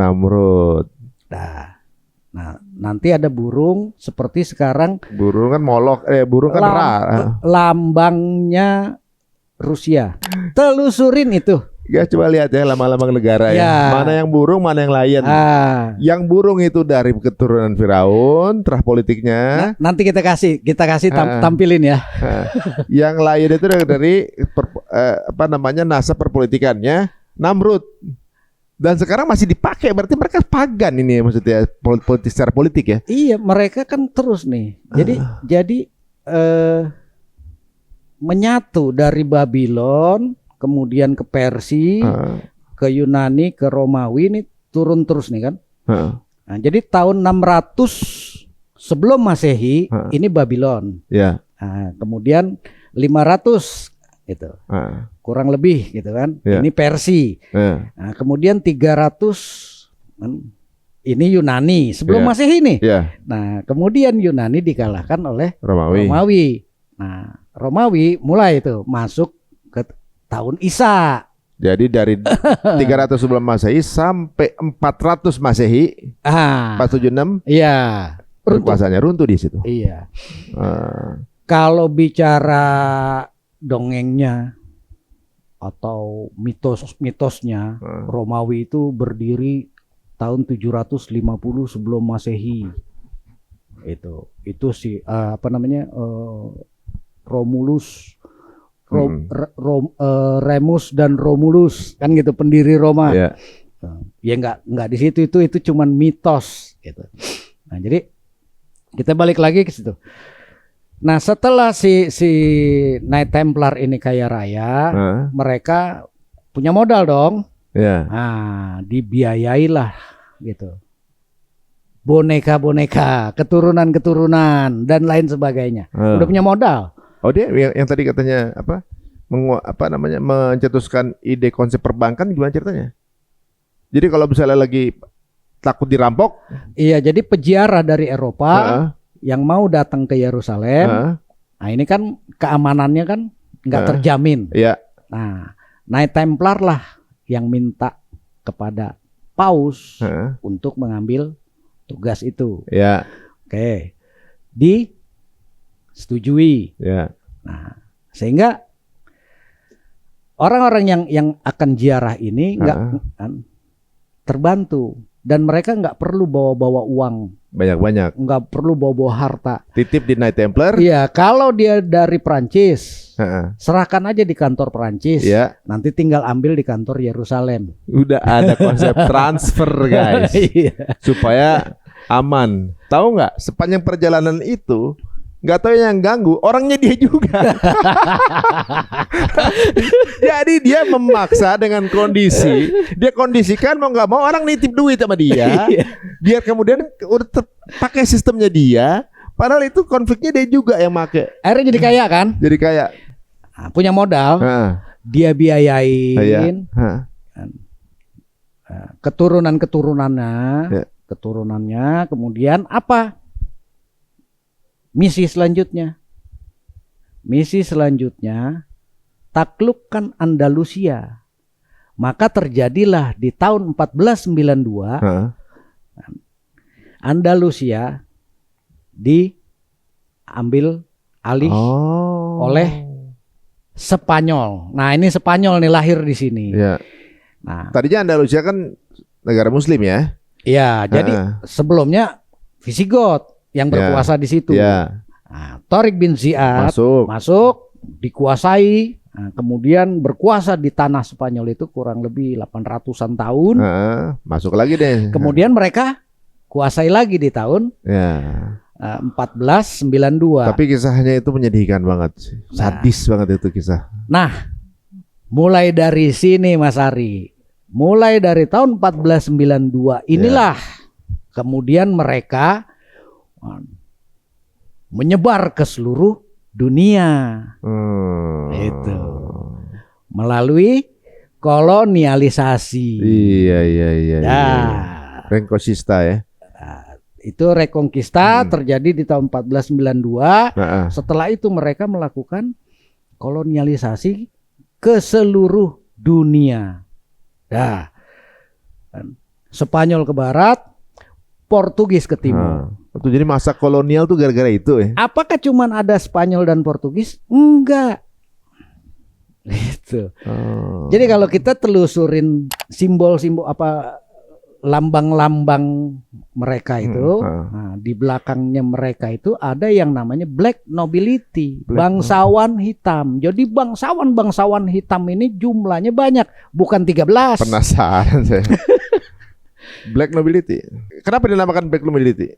[SPEAKER 1] Nah, nanti ada burung seperti sekarang.
[SPEAKER 2] Burung kan Molok, burung kan Ra.
[SPEAKER 1] Lambangnya Rusia. Telusurin itu.
[SPEAKER 2] Ya coba lihat ya lambang-lambang negara ya. Mana yang burung, mana yang lion. Yang burung itu dari keturunan Firaun, terah politiknya.
[SPEAKER 1] Nanti kita kasih tampilin ya.
[SPEAKER 2] Yang lion itu dari nasab perpolitikannya Namrud. Dan sekarang masih dipakai, berarti mereka pagan ini maksudnya politik secara politik ya. Iya,
[SPEAKER 1] mereka kan terus nih. Jadi menyatu dari Babylon, kemudian ke Persia, ke Yunani, ke Romawi, ini turun terus nih kan. Nah, jadi tahun 600 sebelum Masehi ini Babylon. Nah, kemudian 500 gitu. Kurang lebih gitu kan. Ini Persia. Nah, kemudian 300 ini Yunani sebelum Masehi nih. Nah, kemudian Yunani dikalahkan oleh Romawi. Nah, Romawi mulai itu masuk ke tahun Isa.
[SPEAKER 2] Jadi dari 300 sebelum Masehi sampai 400 Masehi, 476.
[SPEAKER 1] Iya.
[SPEAKER 2] Kekuasaannya runtuh di situ.
[SPEAKER 1] Iya. Kalau bicara dongengnya atau mitosnya, Romawi itu berdiri tahun 750 sebelum Masehi. Itu sih Romulus, Remus dan Romulus kan gitu, pendiri Roma. Ya nggak di situ, itu cuman mitos gitu. Nah, jadi kita balik lagi ke situ. Nah, setelah si Knight Templar ini kaya raya, mereka punya modal dong. Nah, dibiayailah gitu. Boneka-boneka, keturunan-keturunan dan lain sebagainya. Udah punya modal.
[SPEAKER 2] Oh, dia yang tadi katanya mencetuskan ide konsep perbankan gimana ceritanya? Jadi kalau misalnya lagi takut dirampok,
[SPEAKER 1] iya, jadi peziarah dari Eropa yang mau datang ke Yerusalem, nah ini kan keamanannya kan nggak terjamin. Nah, Knight Templar lah yang minta kepada Paus untuk mengambil tugas itu. Oke, disetujui. Nah, sehingga orang-orang yang akan ziarah ini nggak terbantu, dan mereka nggak perlu bawa-bawa uang
[SPEAKER 2] banyak-banyak,
[SPEAKER 1] nggak perlu bawa-bawa harta.
[SPEAKER 2] Titip di Knight Templar.
[SPEAKER 1] Iya, kalau dia dari Prancis, serahkan aja di kantor Prancis. Nanti tinggal ambil di kantor Yerusalem.
[SPEAKER 2] Udah ada konsep transfer, guys, supaya aman. Tahu nggak? Sepanjang perjalanan itu Nggak tahu yang ganggu, orangnya dia juga. Jadi dia memaksa dengan kondisi, dia kondisikan mau nggak mau orang nitip duit sama dia, biar kemudian udah pakai sistemnya dia. Padahal itu konfliknya dia juga yang make.
[SPEAKER 1] Akhirnya jadi kaya kan?
[SPEAKER 2] Jadi kayak
[SPEAKER 1] Punya modal, dia biayain keturunannya, kemudian apa? Misi selanjutnya taklukkan Andalusia. Maka terjadilah di tahun 1492 Andalusia diambil alih oleh Spanyol. Nah, ini Spanyol nih lahir di sini.
[SPEAKER 2] Ya.
[SPEAKER 1] Nah,
[SPEAKER 2] Tadinya Andalusia kan negara Muslim ya.
[SPEAKER 1] Iya, jadi sebelumnya Visigoth yang berkuasa di situ.
[SPEAKER 2] Ya.
[SPEAKER 1] Nah, Tariq bin Ziyad
[SPEAKER 2] masuk,
[SPEAKER 1] dikuasai, nah, kemudian berkuasa di tanah Spanyol itu kurang lebih 800-an tahun.
[SPEAKER 2] Masuk lagi deh.
[SPEAKER 1] Kemudian mereka kuasai lagi di tahun 1492.
[SPEAKER 2] Tapi kisahnya itu menyedihkan banget, sadis banget itu kisah.
[SPEAKER 1] Nah, mulai dari sini Mas Ari, mulai dari tahun 1492 inilah kemudian mereka menyebar ke seluruh dunia. Itu melalui kolonialisasi.
[SPEAKER 2] Iya. Renkosista ya.
[SPEAKER 1] Itu rekonkista terjadi di tahun 1492. Setelah itu mereka melakukan kolonialisasi ke seluruh dunia. Spanyol ke barat, Portugis ke timur.
[SPEAKER 2] Jadi masa kolonial tuh gara-gara itu ya?
[SPEAKER 1] Apakah cuman ada Spanyol dan Portugis? Enggak. Gitu. Jadi kalau kita telusurin simbol-simbol apa lambang-lambang mereka itu, nah, di belakangnya mereka itu ada yang namanya black nobility, bangsawan hitam. Jadi bangsawan hitam ini jumlahnya banyak, bukan 13.
[SPEAKER 2] Penasaran saya. Black nobility. Kenapa dinamakan black nobility?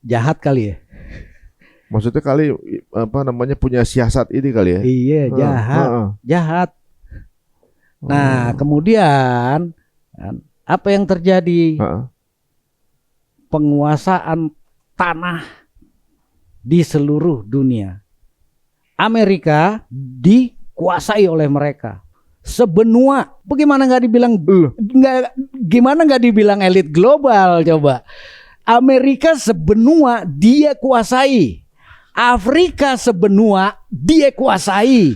[SPEAKER 1] Jahat kali ya.
[SPEAKER 2] Maksudnya kali apa namanya punya siasat ini kali ya?
[SPEAKER 1] Iya, jahat. Nah, kemudian apa yang terjadi? Penguasaan tanah di seluruh dunia. Amerika dikuasai oleh mereka. Sebenua. Bagaimana gimana nggak dibilang elit global coba? Amerika sebenua dia kuasai. Afrika sebenua dia kuasai.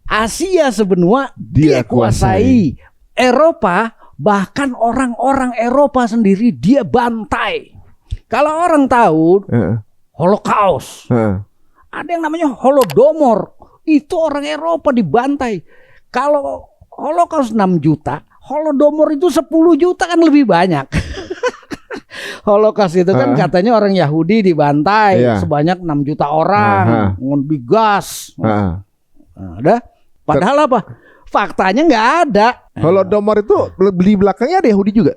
[SPEAKER 1] Asia sebenua dia kuasai. Eropa, bahkan orang-orang Eropa sendiri dia bantai. Kalau orang tahu Holocaust, ada yang namanya Holodomor, itu orang Eropa dibantai. Kalau Holocaust 6 juta, Holodomor itu 10 juta kan lebih banyak. Holocaust itu kan katanya orang Yahudi dibantai sebanyak 6 juta orang, digas. Ada, padahal apa? Faktanya nggak ada.
[SPEAKER 2] Holodomor itu di belakangnya ada Yahudi juga.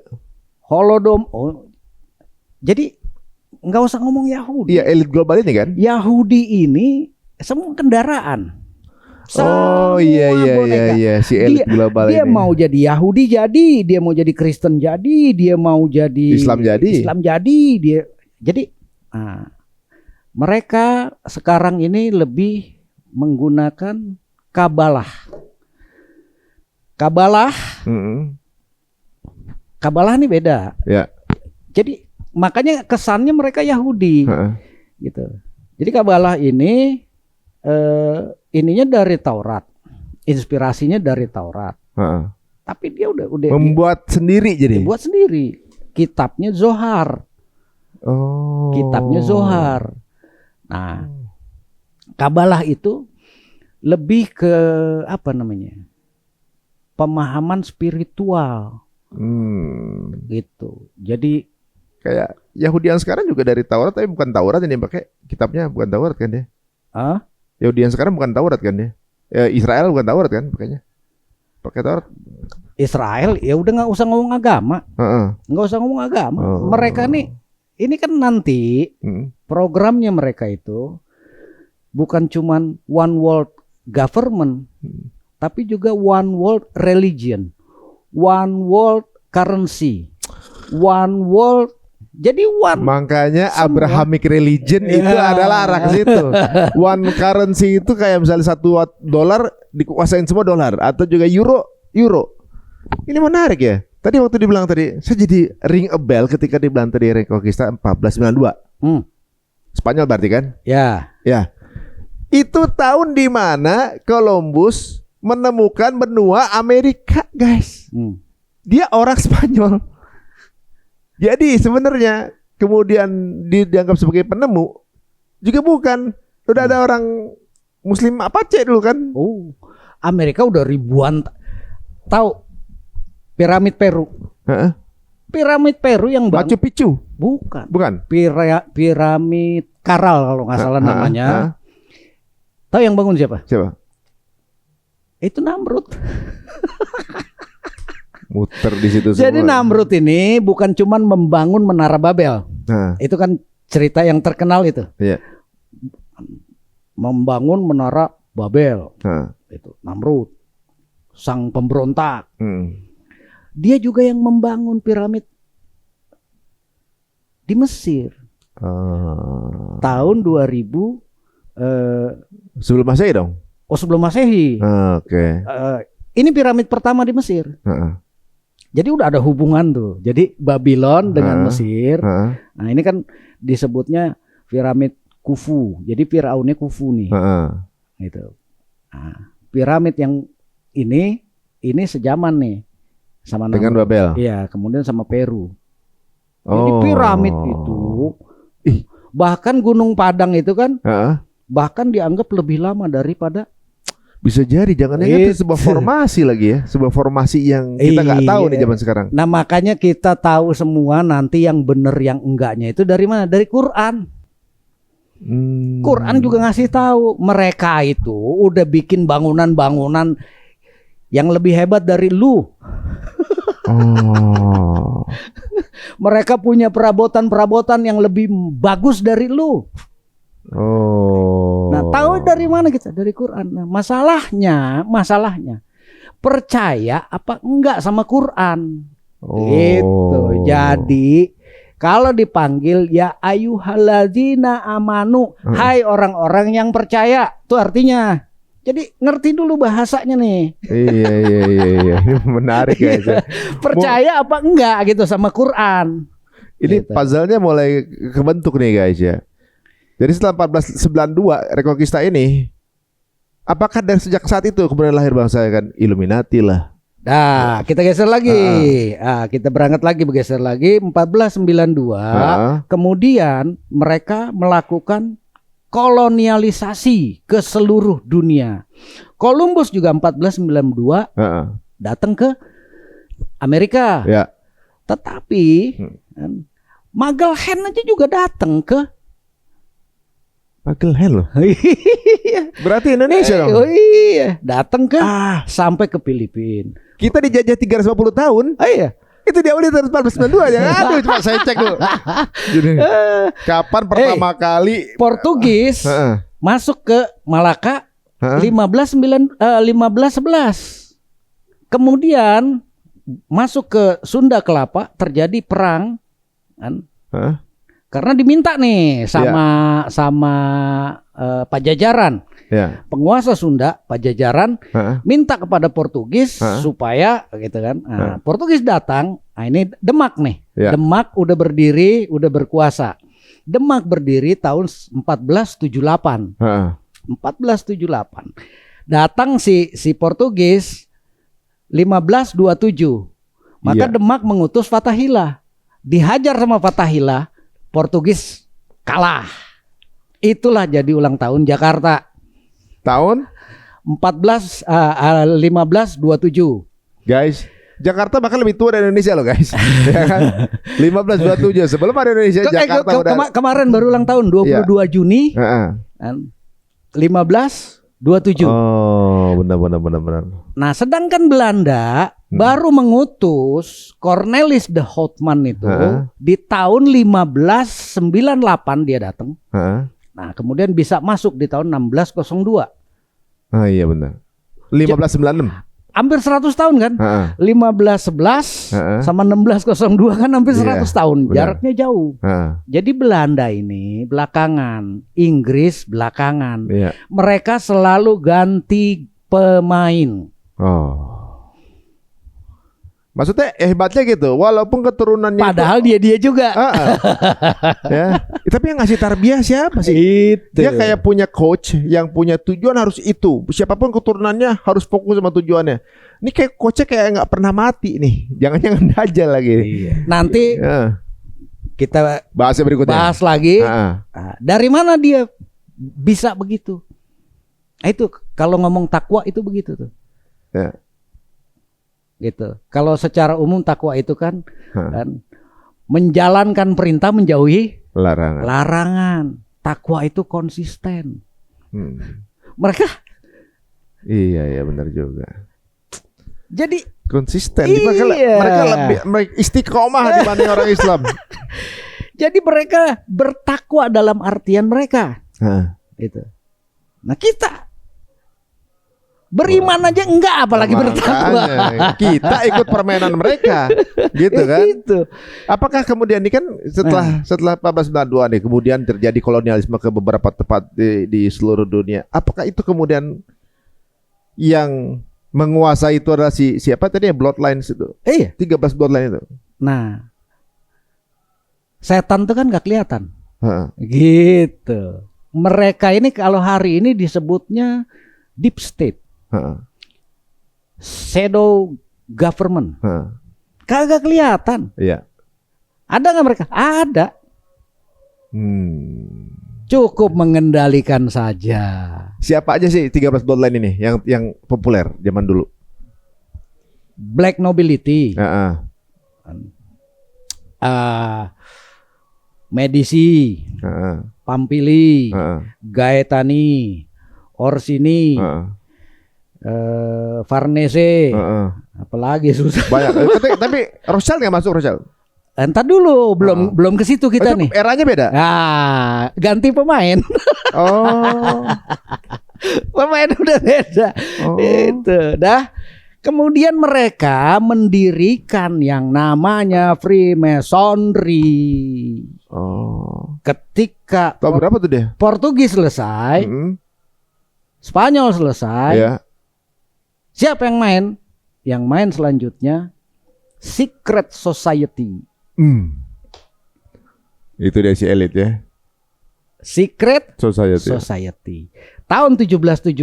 [SPEAKER 1] Jadi nggak usah ngomong Yahudi.
[SPEAKER 2] Iya, elit global ini kan?
[SPEAKER 1] Yahudi ini semua kendaraan.
[SPEAKER 2] Iya, si elit global
[SPEAKER 1] dia
[SPEAKER 2] ini. Dia
[SPEAKER 1] mau jadi Yahudi dia mau jadi Kristen dia mau jadi Islam dia. Jadi mereka sekarang ini lebih menggunakan Kabalah. Kabalah ini beda. Ya. Jadi makanya kesannya mereka Yahudi. Gitu. Jadi Kabalah ini ininya dari Taurat. Inspirasinya dari Taurat. Tapi dia udah
[SPEAKER 2] membuat sendiri jadi.
[SPEAKER 1] Buat sendiri. Kitabnya Zohar. Kitabnya Zohar. Nah, Kabalah itu lebih ke apa namanya? Pemahaman spiritual. Gitu. Jadi
[SPEAKER 2] kayak Yahudian sekarang juga dari Taurat, tapi bukan Taurat ini pakai kitabnya, bukan Taurat kan dia? Yahudian sekarang bukan Taurat kan dia? Israel bukan Taurat kan pakainya? Pakai Taurat.
[SPEAKER 1] Israel ya udah nggak usah ngomong agama. Nggak usah ngomong agama. Mereka nih ini kan nanti programnya mereka itu bukan cuman one world government, tapi juga one world religion, one world currency, one world. Jadi one.
[SPEAKER 2] Makanya
[SPEAKER 1] semua.
[SPEAKER 2] Abrahamic religion itu adalah arah ke situ. One currency itu kayak misalnya $1 dikuasain semua dolar, atau juga euro. Ini menarik ya. Tadi waktu dibilang tadi, saya jadi ring a bell ketika dibilang tadi Reconquista 1492. Spanyol berarti kan?
[SPEAKER 1] Ya.
[SPEAKER 2] Ya. Itu tahun di mana Columbus menemukan benua Amerika, guys. Dia orang Spanyol. Jadi sebenarnya kemudian dianggap sebagai penemu juga bukan. Udah ada orang Muslim Apache dulu kan?
[SPEAKER 1] Oh, Amerika udah ribuan. Tahu piramid Peru? Piramid Peru yang
[SPEAKER 2] Machu Picchu?
[SPEAKER 1] Bukan. Piramid Caral kalau nggak salah namanya. Tahu yang bangun siapa? Itu Namrud.
[SPEAKER 2] Muter di situ semua.
[SPEAKER 1] Jadi Namrud ini bukan cuman membangun Menara Babel. Itu kan cerita yang terkenal itu.
[SPEAKER 2] Iya.
[SPEAKER 1] Membangun Menara Babel. Itu Namrud, sang pemberontak. Dia juga yang membangun piramid di Mesir. Tahun 2000
[SPEAKER 2] sebelum Masehi dong?
[SPEAKER 1] Oh, sebelum Masehi.
[SPEAKER 2] Oke.
[SPEAKER 1] Ini piramid pertama di Mesir. Jadi udah ada hubungan tuh. Jadi Babylon dengan Mesir. Nah, ini kan disebutnya piramid Khufu. Jadi Firaunnya Khufu nih. Gitu. Nah, piramid yang ini sejaman nih sama
[SPEAKER 2] dengan Babel.
[SPEAKER 1] Iya, kemudian sama Peru. Jadi piramid itu bahkan Gunung Padang itu kan bahkan dianggap lebih lama daripada.
[SPEAKER 2] Bisa jadi, jangan-jangan itu sebuah formasi lagi ya, sebuah formasi yang kita nggak tahu nih zaman sekarang.
[SPEAKER 1] Nah, makanya kita tahu semua nanti yang benar yang enggaknya itu dari mana? Dari Quran. Quran juga ngasih tahu mereka itu udah bikin bangunan-bangunan yang lebih hebat dari lu. Mereka punya perabotan-perabotan yang lebih bagus dari lu. Nah, tahu dari mana kita? Dari Quran. Nah, masalahnya percaya apa enggak sama Quran? Gitu. Jadi kalau dipanggil ya ayyuhalladzina amanu, hai orang-orang yang percaya, itu artinya. Jadi ngerti dulu bahasanya nih.
[SPEAKER 2] Iya. Ini menarik guys.
[SPEAKER 1] Percaya apa enggak gitu sama Quran.
[SPEAKER 2] Ini gitu. Puzzle-nya mulai kebentuk nih guys ya. Jadi setelah 1492 Reconquista ini, apakah dari sejak saat itu kemudian lahir bangsa kan Illuminati lah?
[SPEAKER 1] Nah, kita geser lagi. Kita berangkat lagi, bergeser lagi 1492. Kemudian mereka melakukan kolonialisasi ke seluruh dunia. Columbus juga 1492 datang ke Amerika.
[SPEAKER 2] Ya.
[SPEAKER 1] Tetapi Magellan aja juga datang ke
[SPEAKER 2] Magellan loh. Berarti Indonesia dong.
[SPEAKER 1] Oh iya, datang ke sampai ke Filipina.
[SPEAKER 2] Kita dijajah 350 tahun.
[SPEAKER 1] Iya.
[SPEAKER 2] Itu dia udah tahun 1492 ya. Aduh, coba saya cek dulu. Kapan pertama kali
[SPEAKER 1] Portugis masuk ke Malaka 1511. Kemudian masuk ke Sunda Kelapa, terjadi perang kan? Karena diminta nih sama Pajajaran. Penguasa Sunda, Pajajaran minta kepada Portugis supaya gitu kan. Portugis datang, ini Demak nih. Demak udah berdiri, udah berkuasa. Demak berdiri tahun 1478. 1478. Datang si Portugis 1527. Maka Demak mengutus Fathahillah. Dihajar sama Fathahillah, Portugis kalah. Itulah jadi ulang tahun Jakarta.
[SPEAKER 2] Tahun
[SPEAKER 1] 1527.
[SPEAKER 2] Guys, Jakarta bahkan lebih tua dari Indonesia loh guys. Ya kan? 1527 sebelum ada Indonesia Jakarta udah.
[SPEAKER 1] Kemarin baru ulang tahun 22 Juni. 1527.
[SPEAKER 2] Oh, benar.
[SPEAKER 1] Nah, sedangkan Belanda baru mengutus Cornelis de Houtman itu di tahun 1598 dia datang. Nah, kemudian bisa masuk di tahun 1602.
[SPEAKER 2] Ah iya benar. 1596.
[SPEAKER 1] Hampir 100 tahun kan?
[SPEAKER 2] Heeh.
[SPEAKER 1] 1511
[SPEAKER 2] Heeh.
[SPEAKER 1] sama 1602 kan hampir
[SPEAKER 2] Iya,
[SPEAKER 1] 100 tahun.
[SPEAKER 2] benar.
[SPEAKER 1] Jaraknya jauh.
[SPEAKER 2] Heeh.
[SPEAKER 1] Jadi Belanda ini belakangan, Inggris belakangan.
[SPEAKER 2] Iya.
[SPEAKER 1] Mereka selalu ganti pemain.
[SPEAKER 2] Oh. Maksudnya hebatnya gitu, walaupun keturunannya
[SPEAKER 1] Padahal dia juga.
[SPEAKER 2] ya. Tapi yang ngasih tarbiyah siapa sih?
[SPEAKER 1] Itu.
[SPEAKER 2] Dia kayak punya coach yang punya tujuan harus itu. Siapapun keturunannya harus fokus sama tujuannya. Ini kayak coachnya kayak nggak pernah mati nih. Jangan-jangan aja lagi.
[SPEAKER 1] Iya. Nanti kita
[SPEAKER 2] bahas berikutnya.
[SPEAKER 1] bahas lagi. Nah, dari mana dia bisa begitu? Nah, itu kalau ngomong takwa itu begitu tuh.
[SPEAKER 2] Ya.
[SPEAKER 1] Gitu. Kalau secara umum takwa itu kan menjalankan perintah, menjauhi larangan. Takwa itu konsisten. Mereka
[SPEAKER 2] iya benar juga.
[SPEAKER 1] jadi
[SPEAKER 2] Konsisten.
[SPEAKER 1] Iya.
[SPEAKER 2] Mereka lebih istiqomah dibanding orang Islam.
[SPEAKER 1] jadi mereka bertakwa dalam artian mereka. Gitu. Nah, kita beriman aja enggak, apalagi bertakwa.
[SPEAKER 2] Kita ikut permainan mereka, gitu kan?
[SPEAKER 1] Gitu.
[SPEAKER 2] Apakah kemudian ini kan setelah 1492 nih, kemudian terjadi kolonialisme ke beberapa tempat di seluruh dunia. Apakah itu kemudian yang menguasai itu adalah siapa tadi ya, bloodlines itu? 13 bloodline itu.
[SPEAKER 1] Nah, setan itu kan nggak kelihatan. Gitu. Mereka ini kalau hari ini disebutnya deep state. Shadow government. Kagak kelihatan.
[SPEAKER 2] Iya.
[SPEAKER 1] Ada nggak mereka? Ada. Cukup mengendalikan saja.
[SPEAKER 2] Siapa aja sih 13 bloodline ini yang populer zaman dulu?
[SPEAKER 1] Black nobility. Medici, Pampili, Gaetani, Orsini, Farnese, apalagi susah.
[SPEAKER 2] Banyak. Tapi Rothschild nggak masuk, Rothschild.
[SPEAKER 1] Entar dulu, belum ke situ kita nih.
[SPEAKER 2] Eranya beda.
[SPEAKER 1] Nah, ganti pemain.
[SPEAKER 2] Oh.
[SPEAKER 1] Pemain udah beda. Itu dah. Kemudian mereka mendirikan yang namanya Freemasonry. Ketika
[SPEAKER 2] tahun berapa tuh dia?
[SPEAKER 1] Portugis selesai, Spanyol selesai. Siapa yang main? Yang main selanjutnya Secret Society.
[SPEAKER 2] Itu dia si elit ya.
[SPEAKER 1] Secret
[SPEAKER 2] Society.
[SPEAKER 1] Tahun 1717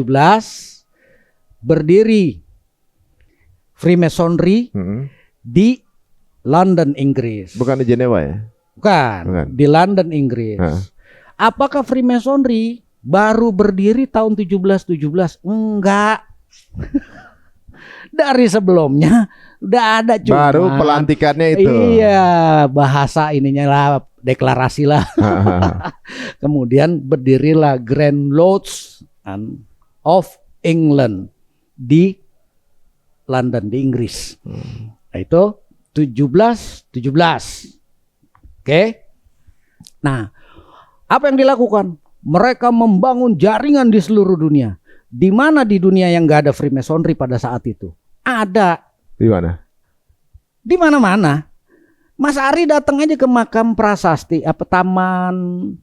[SPEAKER 1] berdiri Freemasonry di London, Inggris.
[SPEAKER 2] Bukan di Jenewa ya?
[SPEAKER 1] Bukan. Di London, Inggris. Apakah Freemasonry baru berdiri tahun 1717? Enggak. Dari sebelumnya udah ada, cuma
[SPEAKER 2] baru pelantikannya itu.
[SPEAKER 1] Iya, bahasa ininya lah, deklarasi lah. Kemudian berdirilah Grand Lodge of England di London, di Inggris. Itu 1717. Oke. Nah, apa yang dilakukan? Mereka membangun jaringan di seluruh dunia. Di mana di dunia yang nggak ada Freemasonry pada saat itu? Ada.
[SPEAKER 2] Di mana?
[SPEAKER 1] Di mana-mana. Mas Ari datang aja ke makam Prasasti, Taman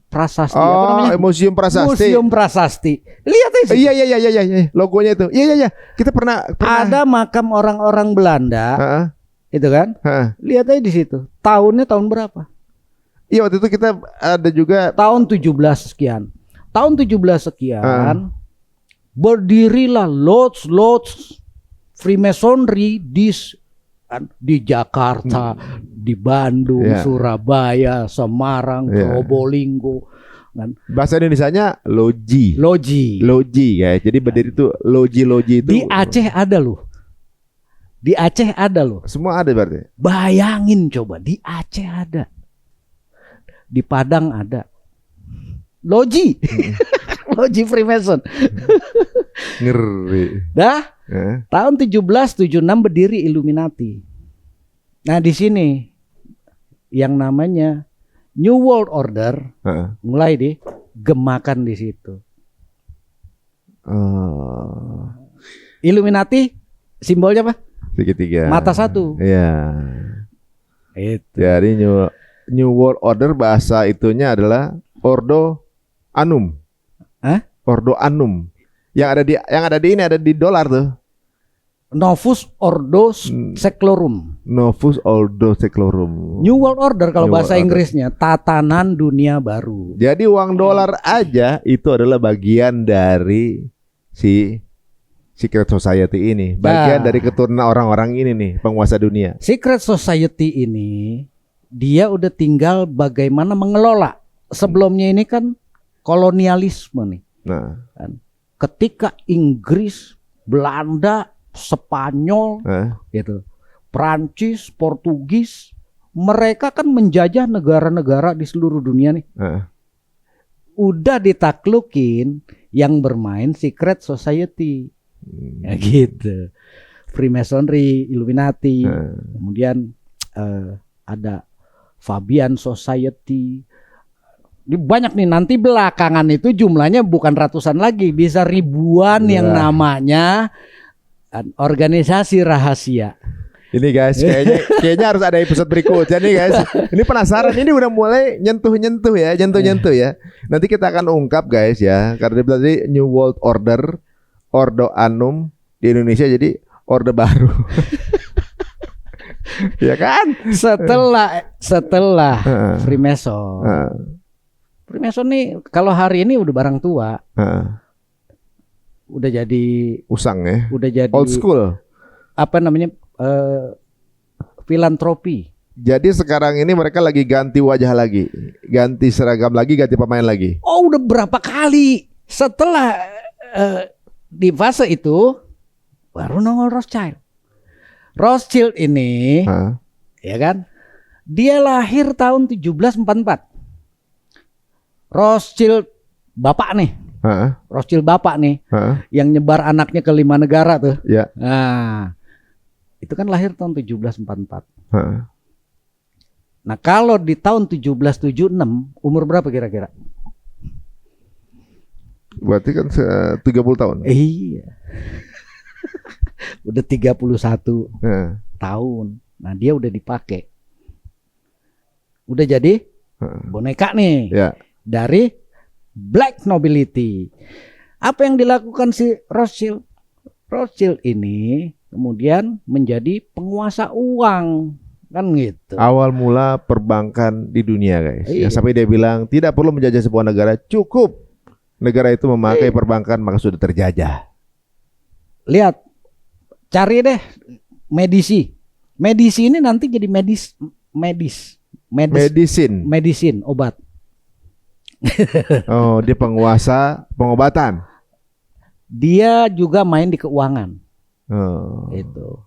[SPEAKER 1] Prasasti, apa namanya?
[SPEAKER 2] Museum Prasasti.
[SPEAKER 1] Museum Prasasti. Lihat aja.
[SPEAKER 2] Iya. Logonya itu. Iya. Kita pernah.
[SPEAKER 1] Ada makam orang-orang Belanda. Itu kan? Lihat aja di situ. Tahunnya tahun berapa?
[SPEAKER 2] Iya, waktu itu kita ada juga
[SPEAKER 1] tahun 17 sekian. Tahun 17 sekian berdirilah lodge Freemasonry di Jakarta, di Bandung, Surabaya, Semarang, Probolinggo.
[SPEAKER 2] Bahasa Indonesianya loji ya. Jadi berdiri itu loji itu.
[SPEAKER 1] Di Aceh ada loh.
[SPEAKER 2] Semua ada berarti.
[SPEAKER 1] Bayangin coba, di Aceh ada. Di Padang ada. Loji. Loji Freemason.
[SPEAKER 2] Ngeri.
[SPEAKER 1] Dah. Tahun 1776 berdiri Illuminati. Nah, di sini yang namanya New World Order mulai gemakan di situ.
[SPEAKER 2] Oh,
[SPEAKER 1] Illuminati simbolnya apa?
[SPEAKER 2] segitiga.
[SPEAKER 1] Mata satu.
[SPEAKER 2] Iya.
[SPEAKER 1] Itu.
[SPEAKER 2] Jadi New World Order bahasa itunya adalah Ordo Annum.
[SPEAKER 1] Hah?
[SPEAKER 2] Ordo Annum. Yang ada di dolar tuh.
[SPEAKER 1] Novus Ordo Seclorum.
[SPEAKER 2] Novus Ordo Seclorum.
[SPEAKER 1] New World Order kalau
[SPEAKER 2] New
[SPEAKER 1] bahasa
[SPEAKER 2] World Order.
[SPEAKER 1] Inggrisnya tatanan dunia baru.
[SPEAKER 2] Jadi uang dolar aja itu adalah bagian dari si Secret Society ini, bagian
[SPEAKER 1] Nah.
[SPEAKER 2] dari keturunan orang-orang ini nih, penguasa dunia.
[SPEAKER 1] Secret Society ini dia udah tinggal bagaimana mengelola. Sebelumnya ini kan kolonialisme nih.
[SPEAKER 2] Nah,
[SPEAKER 1] Ketika Inggris, Belanda, Spanyol gitu, Prancis, Portugis, mereka kan menjajah negara-negara di seluruh dunia nih. Udah ditaklukin yang bermain Secret Society. Ya gitu. Freemasonry, Illuminati, kemudian ada Fabian Society. Ini banyak nih, nanti belakangan itu jumlahnya bukan ratusan lagi, bisa ribuan yang namanya organisasi rahasia.
[SPEAKER 2] Ini guys, kayaknya harus ada episode berikutnya nih guys. Ini penasaran, ini udah mulai nyentuh-nyentuh ya. Nanti kita akan ungkap guys ya. Karena berarti New World Order, Ordo Annum di Indonesia jadi Orde Baru. Ya kan?
[SPEAKER 1] Setelah Freemason. Freemason nih kalau hari ini udah barang tua. Udah jadi
[SPEAKER 2] usang ya.
[SPEAKER 1] Udah jadi
[SPEAKER 2] old school.
[SPEAKER 1] Apa namanya? Filantropi.
[SPEAKER 2] Jadi sekarang ini mereka lagi ganti wajah lagi, ganti seragam lagi, ganti pemain lagi.
[SPEAKER 1] Oh, udah berapa kali setelah di fase itu baru nongol Rothschild. Rothschild ini, ya kan? Dia lahir tahun 1744. Rothschild bapak nih. Rothschild bapak nih, yang nyebar anaknya ke 5 negara tuh.
[SPEAKER 2] Ya.
[SPEAKER 1] Nah, itu kan lahir tahun 1744. Nah, kalau di tahun 1776 umur berapa kira-kira?
[SPEAKER 2] Berarti kan 30 tahun.
[SPEAKER 1] Iya. Udah 31 tahun. Nah, dia udah dipakai. Udah jadi boneka nih.
[SPEAKER 2] Ya.
[SPEAKER 1] Dari black nobility. Apa yang dilakukan si Rothschild? Rothschild ini kemudian menjadi penguasa uang, kan gitu.
[SPEAKER 2] Awal mula perbankan di dunia guys.
[SPEAKER 1] Iya.
[SPEAKER 2] Yang sampai dia bilang tidak perlu menjajah sebuah negara, cukup negara itu memakai perbankan maka sudah terjajah.
[SPEAKER 1] Lihat, cari deh medisi. Medisi ini nanti jadi medicine, obat.
[SPEAKER 2] Oh, dia penguasa pengobatan.
[SPEAKER 1] Dia juga main di keuangan.
[SPEAKER 2] Oh.
[SPEAKER 1] Itu.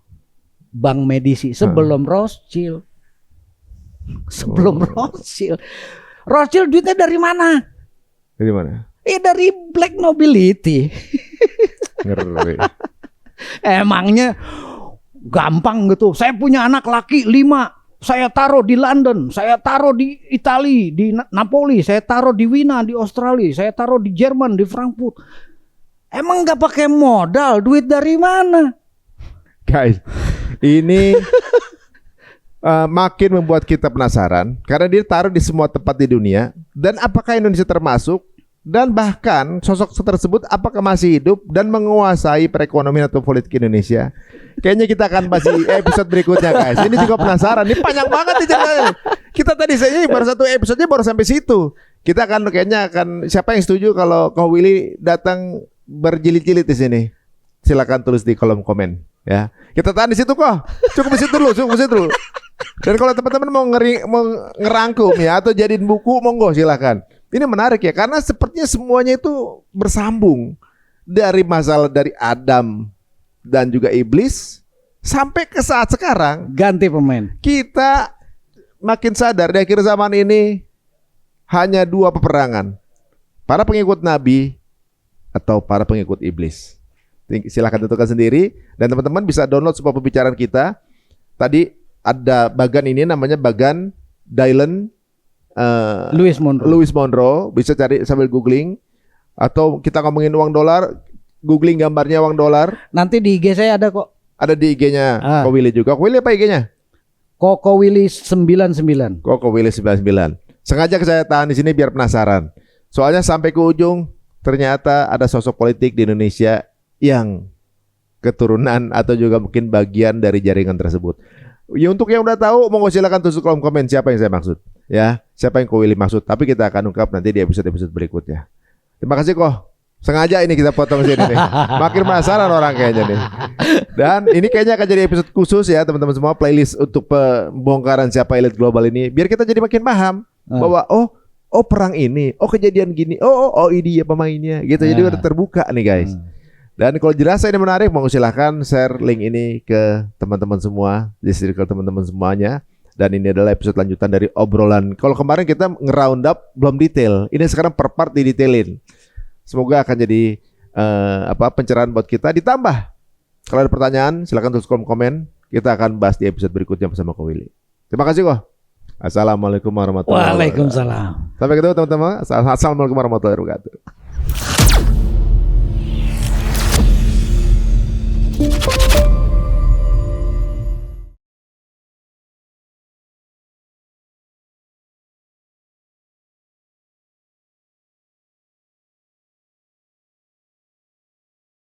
[SPEAKER 1] Bank Medisi sebelum Rothschild. Rothschild. Rothschild duitnya dari mana?
[SPEAKER 2] Dari mana?
[SPEAKER 1] Dari black nobility.
[SPEAKER 2] Ngeri.
[SPEAKER 1] Emangnya gampang gitu. Saya punya anak laki 5. Saya taruh di London, saya taruh di Italia, di Napoli, saya taruh di Wina, di Australia, saya taruh di Jerman, di Frankfurt. Emang nggak pakai modal, duit dari mana?
[SPEAKER 2] Guys, ini makin membuat kita penasaran karena dia taruh di semua tempat di dunia. Dan apakah Indonesia termasuk? Dan bahkan sosok tersebut apakah masih hidup dan menguasai perekonomian atau politik Indonesia? Kayaknya kita akan bahas di episode berikutnya guys. Ini juga penasaran. Ini panjang banget nih ceritanya. Kita tadi saya baru satu episodenya baru sampai situ. Kita akan siapa yang setuju kalau Ko Willy datang berjilid-jilid di sini? Silakan tulis di kolom komen ya. Kita tahan di situ kok. Cukup di situ dulu. Dan kalau teman-teman mau ngerangkum ya atau jadiin buku monggo silakan. Ini menarik ya karena sepertinya semuanya itu bersambung dari masalah dari Adam dan juga iblis sampai ke saat sekarang
[SPEAKER 1] ganti pemain.
[SPEAKER 2] Kita makin sadar di akhir zaman ini hanya 2 peperangan. Para pengikut Nabi atau para pengikut iblis. Silahkan tentukan sendiri dan teman-teman bisa download semua pembicaraan kita. Tadi ada bagan ini namanya bagan Dylan
[SPEAKER 1] Louis
[SPEAKER 2] Monroe, bisa cari sambil googling, atau kita ngomongin uang dolar, googling gambarnya uang dolar.
[SPEAKER 1] Nanti di IG saya ada kok.
[SPEAKER 2] Ada di IG-nya Ko Willy juga. Ko Willy apa IG-nya?
[SPEAKER 1] Koko Willy 99.
[SPEAKER 2] Koko Willy 99. Sengaja saya tahan di sini biar penasaran. Soalnya sampai ke ujung ternyata ada sosok politik di Indonesia yang keturunan atau juga mungkin bagian dari jaringan tersebut. Ya, untuk yang udah tahu, monggo silakan tulis kolom komen siapa yang saya maksud, ya, siapa yang Ko Willy maksud. Tapi kita akan ungkap nanti di episode berikutnya. Terima kasih kok. Sengaja ini kita potong sini nih. Makin penasaran orang kayaknya nih. Dan ini kayaknya akan jadi episode khusus ya teman-teman semua, playlist untuk pembongkaran siapa elit global ini, biar kita jadi makin paham bahwa oh perang ini, oh kejadian gini, oh ini ya pemainnya gitu. Jadi udah terbuka nih guys. Dan kalau dirasa ini menarik, mau silahkan share link ini ke teman-teman semua, di circle teman-teman semuanya. Dan ini adalah episode lanjutan dari obrolan. Kalau kemarin kita nge-round up belum detail, ini sekarang per part didetailin. Semoga akan jadi pencerahan buat kita. Ditambah, kalau ada pertanyaan silahkan tulis kolom komen. Kita akan bahas di episode berikutnya bersama Ko Willy. Terima kasih kok. Assalamualaikum warahmatullahi wabarakatuh.
[SPEAKER 1] Waalaikumsalam.
[SPEAKER 2] Sampai ketemu teman-teman. Assalamualaikum warahmatullahi wabarakatuh.